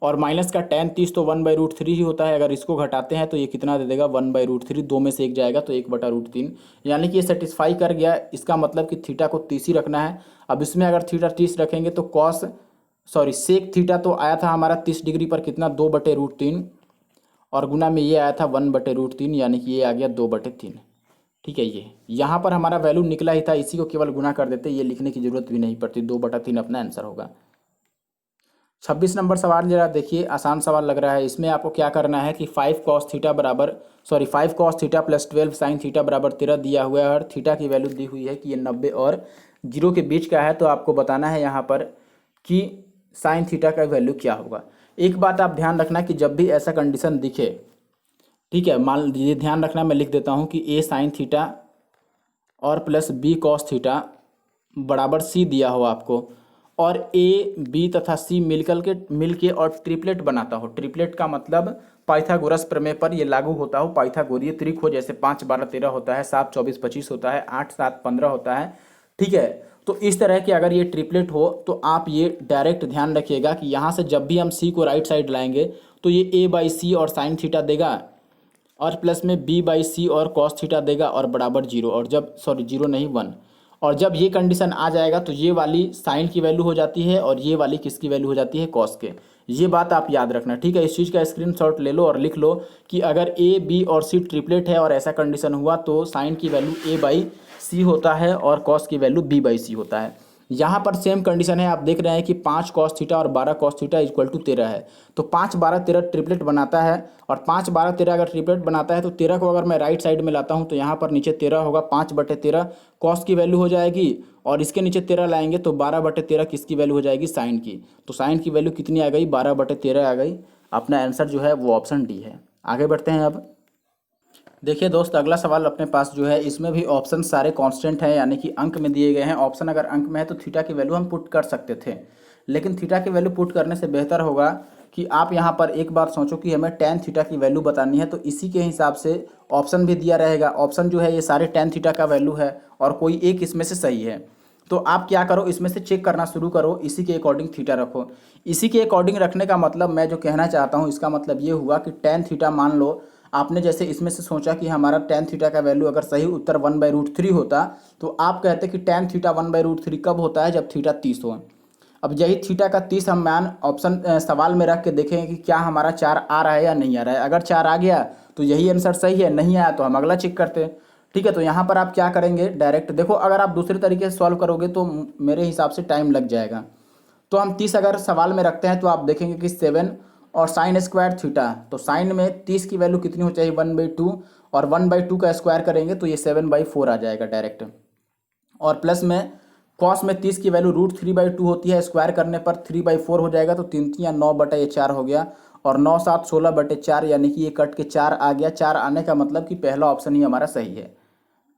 और माइनस का tan 30 तो 1/√3 ही होता है, अगर इसको घटाते हैं तो ये कितना दे देगा 1/√3, दो में से एक जाएगा तो 1/√3, यानी कि ये सेटिस्फाई कर गया। इसका मतलब कि थीटा को 30 ही रखना है। अब इसमें अगर थीटा 30 रखेंगे तो सेक थीटा तो आया था हमारा 30 डिग्री पर कितना 2/√3 और गुना में ये आया था 1/√3, यानी कि ये आ गया 2/3। ठीक है, ये यहाँ पर हमारा वैल्यू निकला ही था, इसी को केवल गुना कर देते, ये लिखने की जरूरत भी नहीं पड़ती, 2/3 अपना आंसर होगा। 26 नंबर सवाल जरा देखिए, आसान सवाल लग रहा है। इसमें आपको क्या करना है कि 5 cos theta plus 12 sine theta बराबर 13 दिया हुआ है और थीटा की वैल्यू दी हुई है कि ये 90 और 0 के बीच का है। तो आपको बताना है यहाँ पर कि साइन थीटा का वैल्यू क्या होगा। एक बात आप ध्यान रखना कि जब भी ऐसा कंडीशन दिखे, ठीक है, मान लीजिए, ध्यान रखना, मैं लिख देता हूँ कि ए साइन थीटा और प्लस बी कॉस थीटा बराबर सी दिया हो आपको और ए बी तथा सी मिलके और ट्रिपलेट बनाता हो। ट्रिपलेट का मतलब पाइथागोरस प्रमेय पर ये लागू होता हो, पाइथागोरीय त्रिक हो, जैसे 5 12 13 होता है, 7 24 25 होता है, 8 7 15 होता है। ठीक है, तो इस तरह के अगर ये ट्रिपलेट हो तो आप ये डायरेक्ट ध्यान रखिएगा कि यहाँ से जब भी हम सी को राइट साइड लाएंगे तो ये a/c और साइन थीटा देगा और प्लस में b/c और कॉस थीटा देगा और बराबर 0, और जब 0 नहीं 1, और जब ये कंडीशन आ जाएगा तो ये वाली साइन की वैल्यू हो जाती है और ये वाली किसकी वैल्यू हो जाती है, कॉस के। ये बात आप याद रखना, ठीक है। इस चीज़ का स्क्रीनशॉट ले लो और लिख लो कि अगर ए बी और सी ट्रिपलेट है और ऐसा कंडीशन हुआ तो साइन की वैल्यू a/c होता है और कॉस की वैल्यू b/c होता है। यहाँ पर सेम कंडीशन है, आप देख रहे हैं कि 5 cos थीटा और 12 cos थीटा इक्वल टू 13 है। तो 5 12 13 ट्रिपलेट बनाता है और 5 12 13 अगर ट्रिपलेट बनाता है तो 13 को अगर मैं राइट साइड में लाता हूँ तो यहाँ पर नीचे 13 होगा, 5/13 कॉस की वैल्यू हो जाएगी और इसके नीचे 13 लाएंगे तो 12/13 किसकी वैल्यू हो जाएगी, साइन की। तो साइन की वैल्यू कितनी आ गई, 12/13 आ गई। अपना आंसर जो है वो ऑप्शन डी है। आगे बढ़ते हैं। अब देखिए दोस्त, अगला सवाल अपने पास जो है इसमें भी ऑप्शन सारे कांस्टेंट हैं, यानी कि अंक में दिए गए हैं। ऑप्शन अगर अंक में है तो थीटा की वैल्यू हम पुट कर सकते थे, लेकिन थीटा की वैल्यू पुट करने से बेहतर होगा कि आप यहाँ पर एक बात सोचो कि हमें tan थीटा की वैल्यू बतानी है, तो इसी के हिसाब से ऑप्शन भी दिया रहेगा। ऑप्शन जो है ये सारे tan थीटा का वैल्यू है और कोई एक इसमें से सही है। तो आप क्या करो, इसमें से चेक करना शुरू करो, इसी के अकॉर्डिंग थीटा रखो। इसी के अकॉर्डिंग रखने का मतलब मैं जो कहना चाहता हूँ इसका मतलब ये हुआ कि tan थीटा, मान लो आपने जैसे इसमें से सोचा कि हमारा tan थीटा का वैल्यू अगर सही उत्तर 1/√3 होता तो आप कहते कि tan थीटा 1/√3 कब होता है, जब थीटा 30 हो। अब यही थीटा का 30 हम मान ऑप्शन सवाल में रख के देखेंगे कि क्या हमारा 4 आ रहा है या नहीं आ रहा है। अगर 4 आ गया तो यही आंसर सही है, नहीं आया तो हम अगला चेक करते हैं। ठीक है, तो यहाँ पर आप क्या करेंगे, डायरेक्ट देखो, अगर आप दूसरे तरीके से सॉल्व करोगे तो मेरे हिसाब से टाइम लग जाएगा। तो हम 30 अगर सवाल में रखते हैं तो आप देखेंगे कि 7 और साइन स्क्वायर थीटा, तो साइन में 30 की वैल्यू कितनी हो चाहिए, 1/2, और 1/2 का स्क्वायर करेंगे तो ये 7/4 आ जाएगा डायरेक्ट। और प्लस में कॉस में 30 की वैल्यू √3/2 होती है, स्क्वायर करने पर 3/4 हो जाएगा, तो 3 3 9/4 हो गया, और 9 7 16/4, यानी कि ये कट के 4 आ गया। 4 आने का मतलब कि पहला ऑप्शन ही हमारा सही है।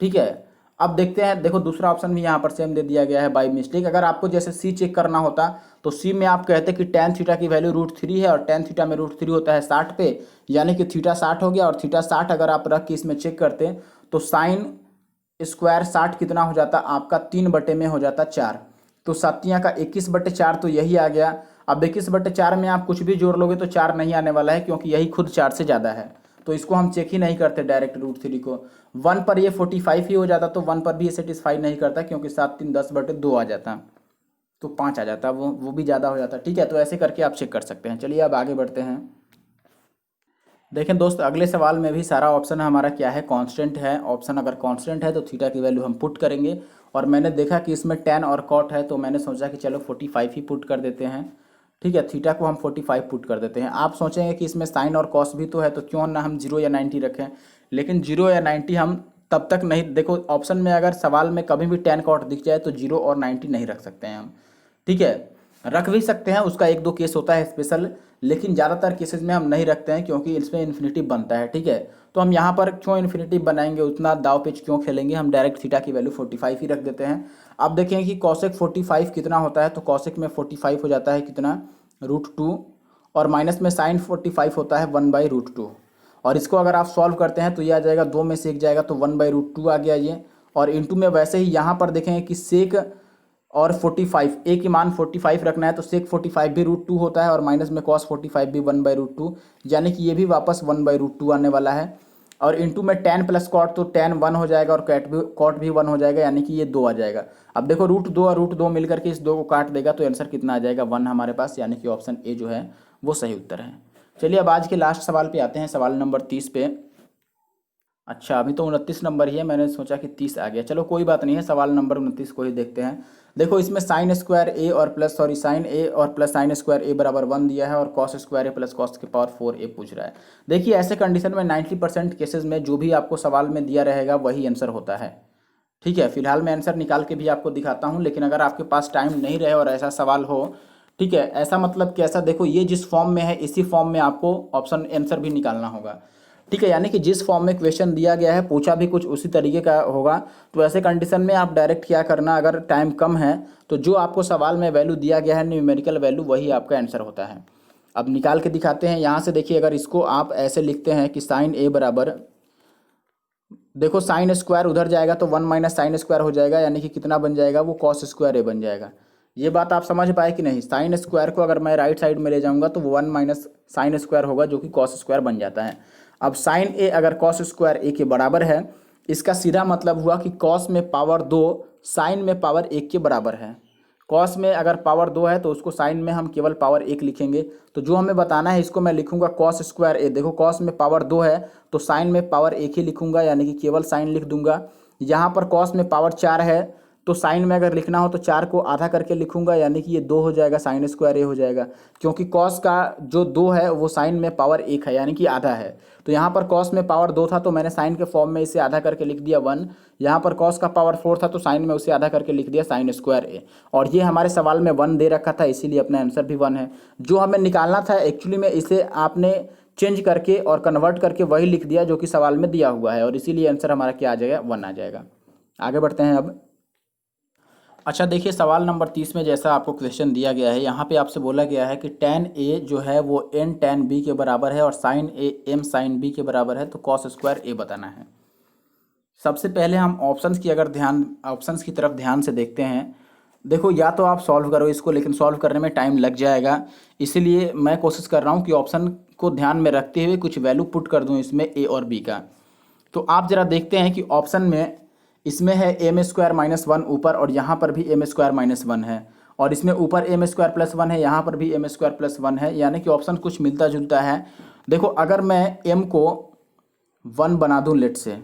ठीक है, अब देखते हैं, देखो दूसरा ऑप्शन भी यहाँ पर सेम दे दिया गया है बाई मिस्टेक। अगर आपको जैसे सी चेक करना होता तो सी में आप कहते कि tan थीटा की वैल्यू √3 है और tan थीटा में √3 होता है 60 पे, यानी कि थीटा 60 हो गया, और थीटा 60 अगर आप रख के इसमें चेक करते तो साइन स्क्वायर 60 कितना हो जाता आपका, 3 में हो जाता 4, तो 7 का 21/4, तो यही आ गया। अब 21/4 में आप कुछ भी जोड़ लोगे तो 4 नहीं आने वाला है, क्योंकि यही खुद 4 से ज़्यादा है, तो इसको हम चेक ही नहीं करते डायरेक्ट √3 को। 1 पर ये 45 ही हो जाता, तो 1 पर भी ये सेटिस्फाई नहीं करता, क्योंकि 7 3 10/2 आ जाता। तो 5 आ जाता, वो भी ज़्यादा हो जाता। ठीक है, तो ऐसे करके आप चेक कर सकते हैं। चलिए अब आगे बढ़ते हैं। देखें दोस्त, अगले सवाल में भी सारा ऑप्शन हमारा क्या है, कांस्टेंट है। ऑप्शन अगर कांस्टेंट है तो थीटा की वैल्यू हम पुट करेंगे, और मैंने देखा कि इसमें tan और cot है, तो मैंने सोचा कि चलो 45 ही पुट कर देते हैं। ठीक है, थीटा को हम 45 पुट कर देते हैं। आप सोचेंगे कि इसमें साइन और कॉस भी तो है, तो क्यों ना हम 0 या 90 रखें, लेकिन 0 या 90 हम तब तक नहीं, देखो ऑप्शन में अगर सवाल में कभी भी tan cot दिख जाए तो 0 और 90 नहीं रख सकते हैं हम। ठीक है, रख भी सकते हैं, उसका एक दो केस होता है स्पेशल, लेकिन ज़्यादातर केसेस में हम नहीं रखते हैं क्योंकि इसमें इन्फिनिटिव बनता है। ठीक है, तो हम यहाँ पर क्यों इन्फिनिटिव बनाएंगे, उतना दाव पेच क्यों खेलेंगे, हम डायरेक्ट थीटा की वैल्यू 45 ही रख देते हैं। अब देखें कि कॉसेक 45 कितना होता है, तो कॉसेक में 45 हो जाता है कितना, √2, और माइनस में साइन 45 होता है 1/√2। और इसको अगर आप सॉल्व करते हैं तो ये आ जाएगा, दो में से एक जाएगा तो 1/√2 आ गया ये, और इंटू में वैसे ही यहाँ पर देखेंगे कि सेक और 45, एक ही मान 45 रखना है तो सेक 45 भी √2 होता है, और माइनस में कॉस 45 भी 1/√2, यानी कि ये भी वापस 1/√2 आने वाला है। और इंटू में tan प्लस कॉट, तो tan 1 हो जाएगा और कॉट भी 1 हो जाएगा, यानी कि ये 2 आ जाएगा। अब देखो √2 और √2 मिलकर के इस 2 को काट देगा, तो आंसर कितना आ जाएगा, 1 हमारे पास, यानी कि ऑप्शन ए जो है वो सही उत्तर है। चलिए अब आज के लास्ट सवाल पे आते हैं, सवाल नंबर 30 पे। अच्छा, अभी तो 29 नंबर ही है, मैंने सोचा कि 30 आ गया, चलो कोई बात नहीं है, सवाल नंबर 29 को ही देखते हैं। देखो इसमें साइन स्क्वायर ए और प्लस साइन ए और प्लस साइन स्क्वायर ए बराबर 1 दिया है, और कॉस स्क्वायर ए प्लस कॉस की पावर 4 ए पूछ रहा है। देखिए ऐसे कंडीशन में 90% केसेस में जो भी आपको सवाल में दिया रहेगा वही आंसर होता है। ठीक है, फिलहाल मैं आंसर निकाल के भी आपको दिखाता हूँ, लेकिन अगर आपके पास टाइम नहीं रहे और ऐसा सवाल हो, ठीक है, ऐसा मतलब कि ऐसा देखो ये जिस फॉर्म में है इसी फॉर्म में आपको ऑप्शन आंसर भी निकालना होगा। ठीक है, यानी कि जिस फॉर्म में क्वेश्चन दिया गया है पूछा भी कुछ उसी तरीके का होगा, तो ऐसे कंडीशन में आप डायरेक्ट क्या करना, अगर टाइम कम है तो जो आपको सवाल में वैल्यू दिया गया है न्यूमेरिकल वैल्यू, वही आपका आंसर होता है। अब निकाल के दिखाते हैं। यहाँ से देखिए, अगर इसको आप ऐसे लिखते हैं कि साइन ए बराबर, देखो साइन स्क्वायर उधर जाएगा तो 1 माइनस साइन स्क्वायर हो जाएगा, यानी कि कितना बन जाएगा, वो कॉस स्क्वायर ए बन जाएगा। ये बात आप समझ पाए कि नहीं, साइन स्क्वायर को अगर मैं राइट साइड में ले जाऊंगा तो वो 1 माइनस साइन स्क्वायर होगा, जो कि कॉस स्क्वायर बन जाता है। अब साइन ए अगर कॉस स्क्वायर ए के बराबर है, इसका सीधा मतलब हुआ कि कॉस में पावर 2 साइन में पावर 1 के बराबर है। कॉस में अगर पावर 2 है तो उसको साइन में हम केवल पावर 1 लिखेंगे, तो जो हमें बताना है इसको मैं लिखूंगा कॉस स्क्वायर ए। देखो कॉस में पावर 2 है तो साइन में पावर 1 ही लिखूंगा, यानी कि केवल साइन लिख दूंगा। यहाँ पर कॉस में पावर 4 है तो साइन में अगर लिखना हो तो 4 को आधा करके लिखूंगा, यानी कि ये 2 हो जाएगा, साइन स्क्वायर ए हो जाएगा, क्योंकि कॉस का जो 2 है वो साइन में पावर 1 है, यानी कि आधा है। तो यहाँ पर कॉस में पावर 2 था तो मैंने साइन के फॉर्म में इसे आधा करके लिख दिया 1। यहाँ पर कॉस का पावर 4 था तो साइन में उसे आधा करके लिख दिया साइन स्क्वायर ए, और ये हमारे सवाल में 1 दे रखा था, इसीलिए अपना आंसर भी 1 है। जो हमें निकालना था एक्चुअली में इसे आपने चेंज करके और कन्वर्ट करके वही लिख दिया जो कि सवाल में दिया हुआ है, और इसीलिए आंसर हमारा क्या आ जाएगा, 1 आ जाएगा। आगे बढ़ते हैं अब। अच्छा देखिए, सवाल नंबर 30 में जैसा आपको क्वेश्चन दिया गया है, यहाँ पे आपसे बोला गया है कि tan a जो है वो n tan b के बराबर है, और sin a m sin b के बराबर है, तो cos स्क्वायर a बताना है। सबसे पहले हम ऑप्शंस की तरफ ध्यान से देखते हैं। देखो या तो आप सॉल्व करो इसको, लेकिन सॉल्व करने में टाइम लग जाएगा, इसलिए मैं कोशिश कर रहा हूँ कि ऑप्शन को ध्यान में रखते हुए कुछ वैल्यू पुट कर दूँ इसमें a और b का। तो आप ज़रा देखते हैं कि ऑप्शन में इसमें है m स्क्वायर माइनस 1 ऊपर, और यहाँ पर भी m स्क्वायर माइनस 1 है, और इसमें ऊपर m स्क्वायर प्लस 1 है, यहाँ पर भी m स्क्वायर प्लस 1 है, यानी कि ऑप्शन कुछ मिलता जुलता है। देखो अगर मैं m को 1 बना दूँ लेट से,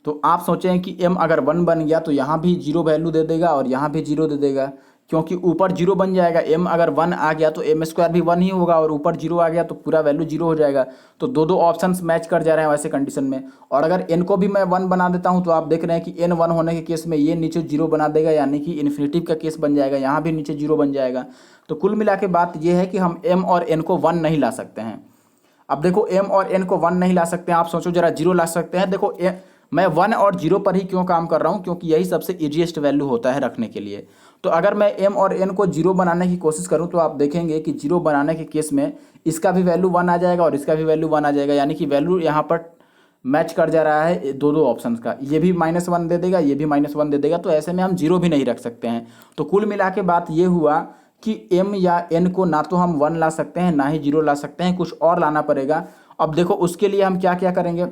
तो आप सोचें कि m अगर 1 बन गया तो यहाँ भी 0 वैल्यू दे देगा और यहाँ भी 0 दे देगा, क्योंकि ऊपर 0 बन जाएगा। m अगर 1 आ गया तो m स्क्वायर भी 1 ही होगा, और ऊपर 0 आ गया तो पूरा वैल्यू 0 हो जाएगा। तो दो ऑप्शंस मैच कर जा रहे हैं वैसे कंडीशन में। और अगर n को भी मैं 1 बना देता हूं तो आप देख रहे हैं कि n 1 होने के केस में ये नीचे 0 बना देगा, यानी कि इन्फिनिटिव का केस बन जाएगा, यहाँ भी नीचे 0 बन जाएगा। तो कुल मिला के बात यह है कि हम m और n को 1 नहीं ला सकते हैं। अब देखो m और n को 1 नहीं ला सकते हैं, आप सोचो जरा 0 ला सकते हैं। देखो मैं 1 और 0 पर ही क्यों काम कर रहा हूँ, क्योंकि यही सबसे ईजीएस्ट वैल्यू होता है रखने के लिए। तो अगर मैं m और n को 0 बनाने की कोशिश करूँ तो आप देखेंगे कि 0 बनाने के केस में इसका भी वैल्यू 1 आ जाएगा और इसका भी वैल्यू 1 आ जाएगा, यानी कि वैल्यू यहाँ पर मैच कर जा रहा है दो ऑप्शन का। ये भी -1 दे देगा, ये भी -1 दे देगा, तो ऐसे में हम 0 भी नहीं रख सकते हैं। तो कुल मिला के बात ये हुआ कि m या n को ना तो हम 1 ला सकते हैं ना ही 0 ला सकते हैं, कुछ और लाना पड़ेगा। अब देखो उसके लिए हम क्या क्या करेंगे।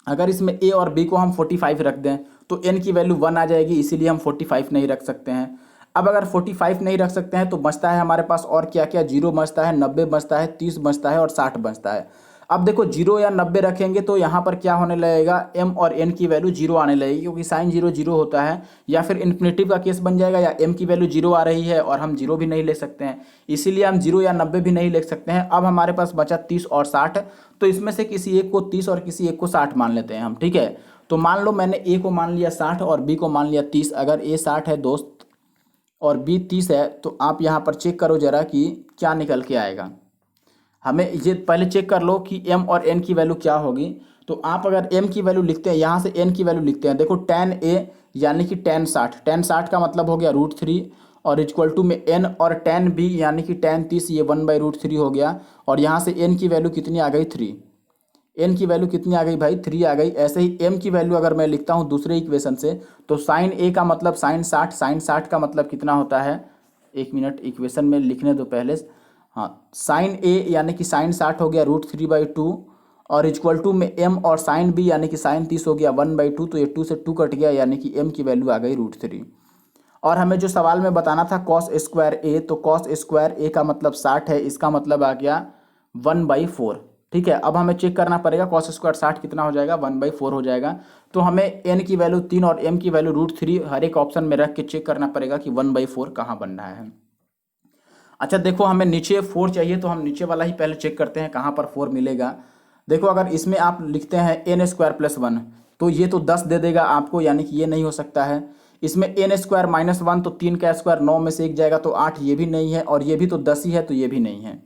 अगर इसमें a और b को हम 45 रख दें तो n की वैल्यू 1 आ जाएगी, इसीलिए हम 45 नहीं रख सकते हैं। अब अगर 45 नहीं रख सकते हैं तो बचता है हमारे पास और क्या क्या, 0 बचता है, 90 बचता है, 30 बचता है और 60 बचता है। अब देखो 0 या 90 रखेंगे तो यहाँ पर क्या होने लगेगा, m और n की वैल्यू 0 आने लगेगी, क्योंकि साइन 0 0 होता है। या फिर इन्फिनेटिव का केस बन जाएगा, या m की वैल्यू 0 आ रही है और हम 0 भी नहीं ले सकते हैं, इसीलिए हम 0 या 90 भी नहीं ले सकते हैं। अब हमारे पास बचा 30 और 60, तो इसमें से किसी एक को 30 और किसी एक को 60 मान लेते हैं हम, ठीक है। तो मान लो मैंने a को मान लिया 60 और b को मान लिया 30। अगर a 60 है दोस्त और b 30 है, तो आप यहाँ पर चेक करो जरा कि क्या निकल के आएगा। हमें ये पहले चेक कर लो कि m और n की वैल्यू क्या होगी। तो आप अगर m की वैल्यू लिखते हैं, यहाँ से n की वैल्यू लिखते हैं, देखो tan a यानी कि tan 60, tan 60 का मतलब हो गया √3 और इक्वल टू में n, और tan b यानी कि tan 30, ये 1/√3 हो गया। और यहाँ से n की वैल्यू कितनी आ गई, 3। n की वैल्यू कितनी आ गई भाई, 3 आ गई। ऐसे ही m की वैल्यू अगर मैं लिखता हूँ दूसरे इक्वेशन से, तो साइन a का मतलब साइन 60, साइन 60 का मतलब कितना होता है, 1 मिनट इक्वेशन में लिखने दो पहले। हाँ, साइन a यानी कि साइन 60 हो गया √3/2 और इक्वल टू में m, और साइन b यानी कि साइन 30 हो गया 1/2, तो ये 2 से 2 कट गया, यानी कि m की वैल्यू आ गई √3। और हमें जो सवाल में बताना था कॉस स्क्वायर a, तो कॉस स्क्वायर a का मतलब 60 है, इसका मतलब आ गया 1/4, ठीक है। अब हमें चेक करना पड़ेगा कॉस स्क्वायर 60 कितना हो जाएगा, 1/4 हो जाएगा। तो हमें n की वैल्यू 3 और m की वैल्यू √3 हर एक ऑप्शन में रख के चेक करना पड़ेगा कि 1/4 कहाँ बन रहा है। अच्छा देखो, हमें नीचे 4 चाहिए, तो हम नीचे वाला ही पहले चेक करते हैं कहाँ पर 4 मिलेगा। देखो अगर इसमें आप लिखते हैं n² + 1, तो ये तो 10 दे देगा आपको, यानी कि ये नहीं हो सकता है। इसमें n² - 1, तो 3 का स्क्वायर 9 में से एक जाएगा, तो 8, ये भी नहीं है। और ये भी तो 10 ही है, तो ये भी नहीं है।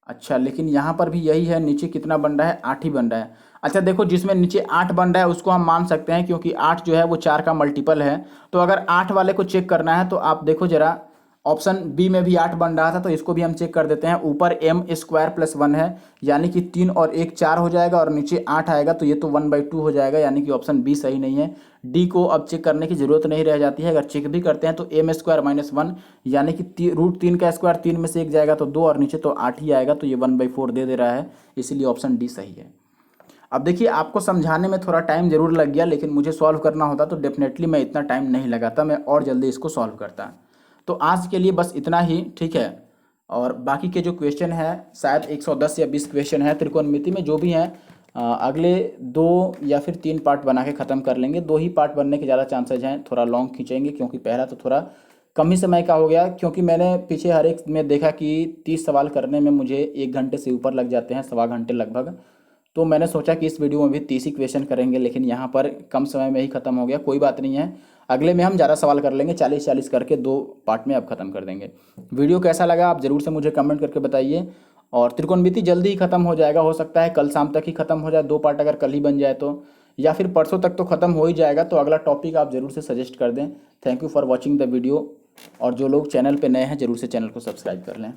अच्छा, लेकिन यहाँ पर भी यही है, नीचे कितना बन रहा है, 8 ही बन रहा है। अच्छा देखो, जिसमें नीचे 8 बन रहा है उसको हम मान सकते हैं, क्योंकि 8 जो है वो 4 का मल्टीपल है। तो अगर 8 वाले को चेक करना है तो आप देखो जरा, ऑप्शन बी में भी 8 बन रहा था, तो इसको भी हम चेक कर देते हैं। ऊपर m² + 1 है, यानी कि 3 और 1 4 हो जाएगा, और नीचे 8 आएगा, तो ये तो 1/2 हो जाएगा, यानी कि ऑप्शन बी सही नहीं है। डी को अब चेक करने की जरूरत नहीं रह जाती है। अगर चेक भी करते हैं तो m² - 1 यानी कि √3 का स्क्वायर 3 में से एक जाएगा, तो 2, और नीचे तो 8 ही आएगा, तो ये 1/4 दे रहा है, इसीलिए ऑप्शन डी सही है। अब देखिए, आपको समझाने में थोड़ा टाइम जरूर लग गया, लेकिन मुझे सॉल्व करना होता तो डेफिनेटली मैं इतना टाइम नहीं लगाता, मैं और जल्दी इसको सॉल्व करता। तो आज के लिए बस इतना ही, ठीक है। और बाकी के जो क्वेश्चन है, शायद 110 या 20 क्वेश्चन है त्रिकोणमिति में, जो भी हैं अगले 2 या फिर 3 पार्ट बना के ख़त्म कर लेंगे। 2 ही पार्ट बनने के ज़्यादा चांसेज हैं, थोड़ा लॉन्ग खींचेंगे, क्योंकि पहला तो थोड़ा कम ही समय का हो गया। क्योंकि मैंने पीछे हर एक में देखा कि 30 सवाल करने में मुझे 1 घंटे से ऊपर लग जाते हैं, सवा घंटे लगभग। तो मैंने सोचा कि इस वीडियो में भी 30 ही क्वेश्चन करेंगे, लेकिन यहाँ पर कम समय में ही ख़त्म हो गया। कोई बात नहीं है, अगले में हम ज़्यादा सवाल कर लेंगे, 40-40 करके 2 पार्ट में अब ख़त्म कर देंगे। वीडियो कैसा लगा आप ज़रूर से मुझे कमेंट करके बताइए। और त्रिकोणमिति जल्दी ही ख़त्म हो जाएगा, हो सकता है कल शाम तक ही ख़त्म हो जाए, 2 पार्ट अगर कल ही बन जाए तो, या फिर परसों तक तो ख़त्म हो ही जाएगा। तो अगला टॉपिक आप ज़रूर से सजेस्ट कर दें। Thank you for watching the video. और जो लोग चैनल पर नए हैं ज़रूर से चैनल को सब्सक्राइब कर लें।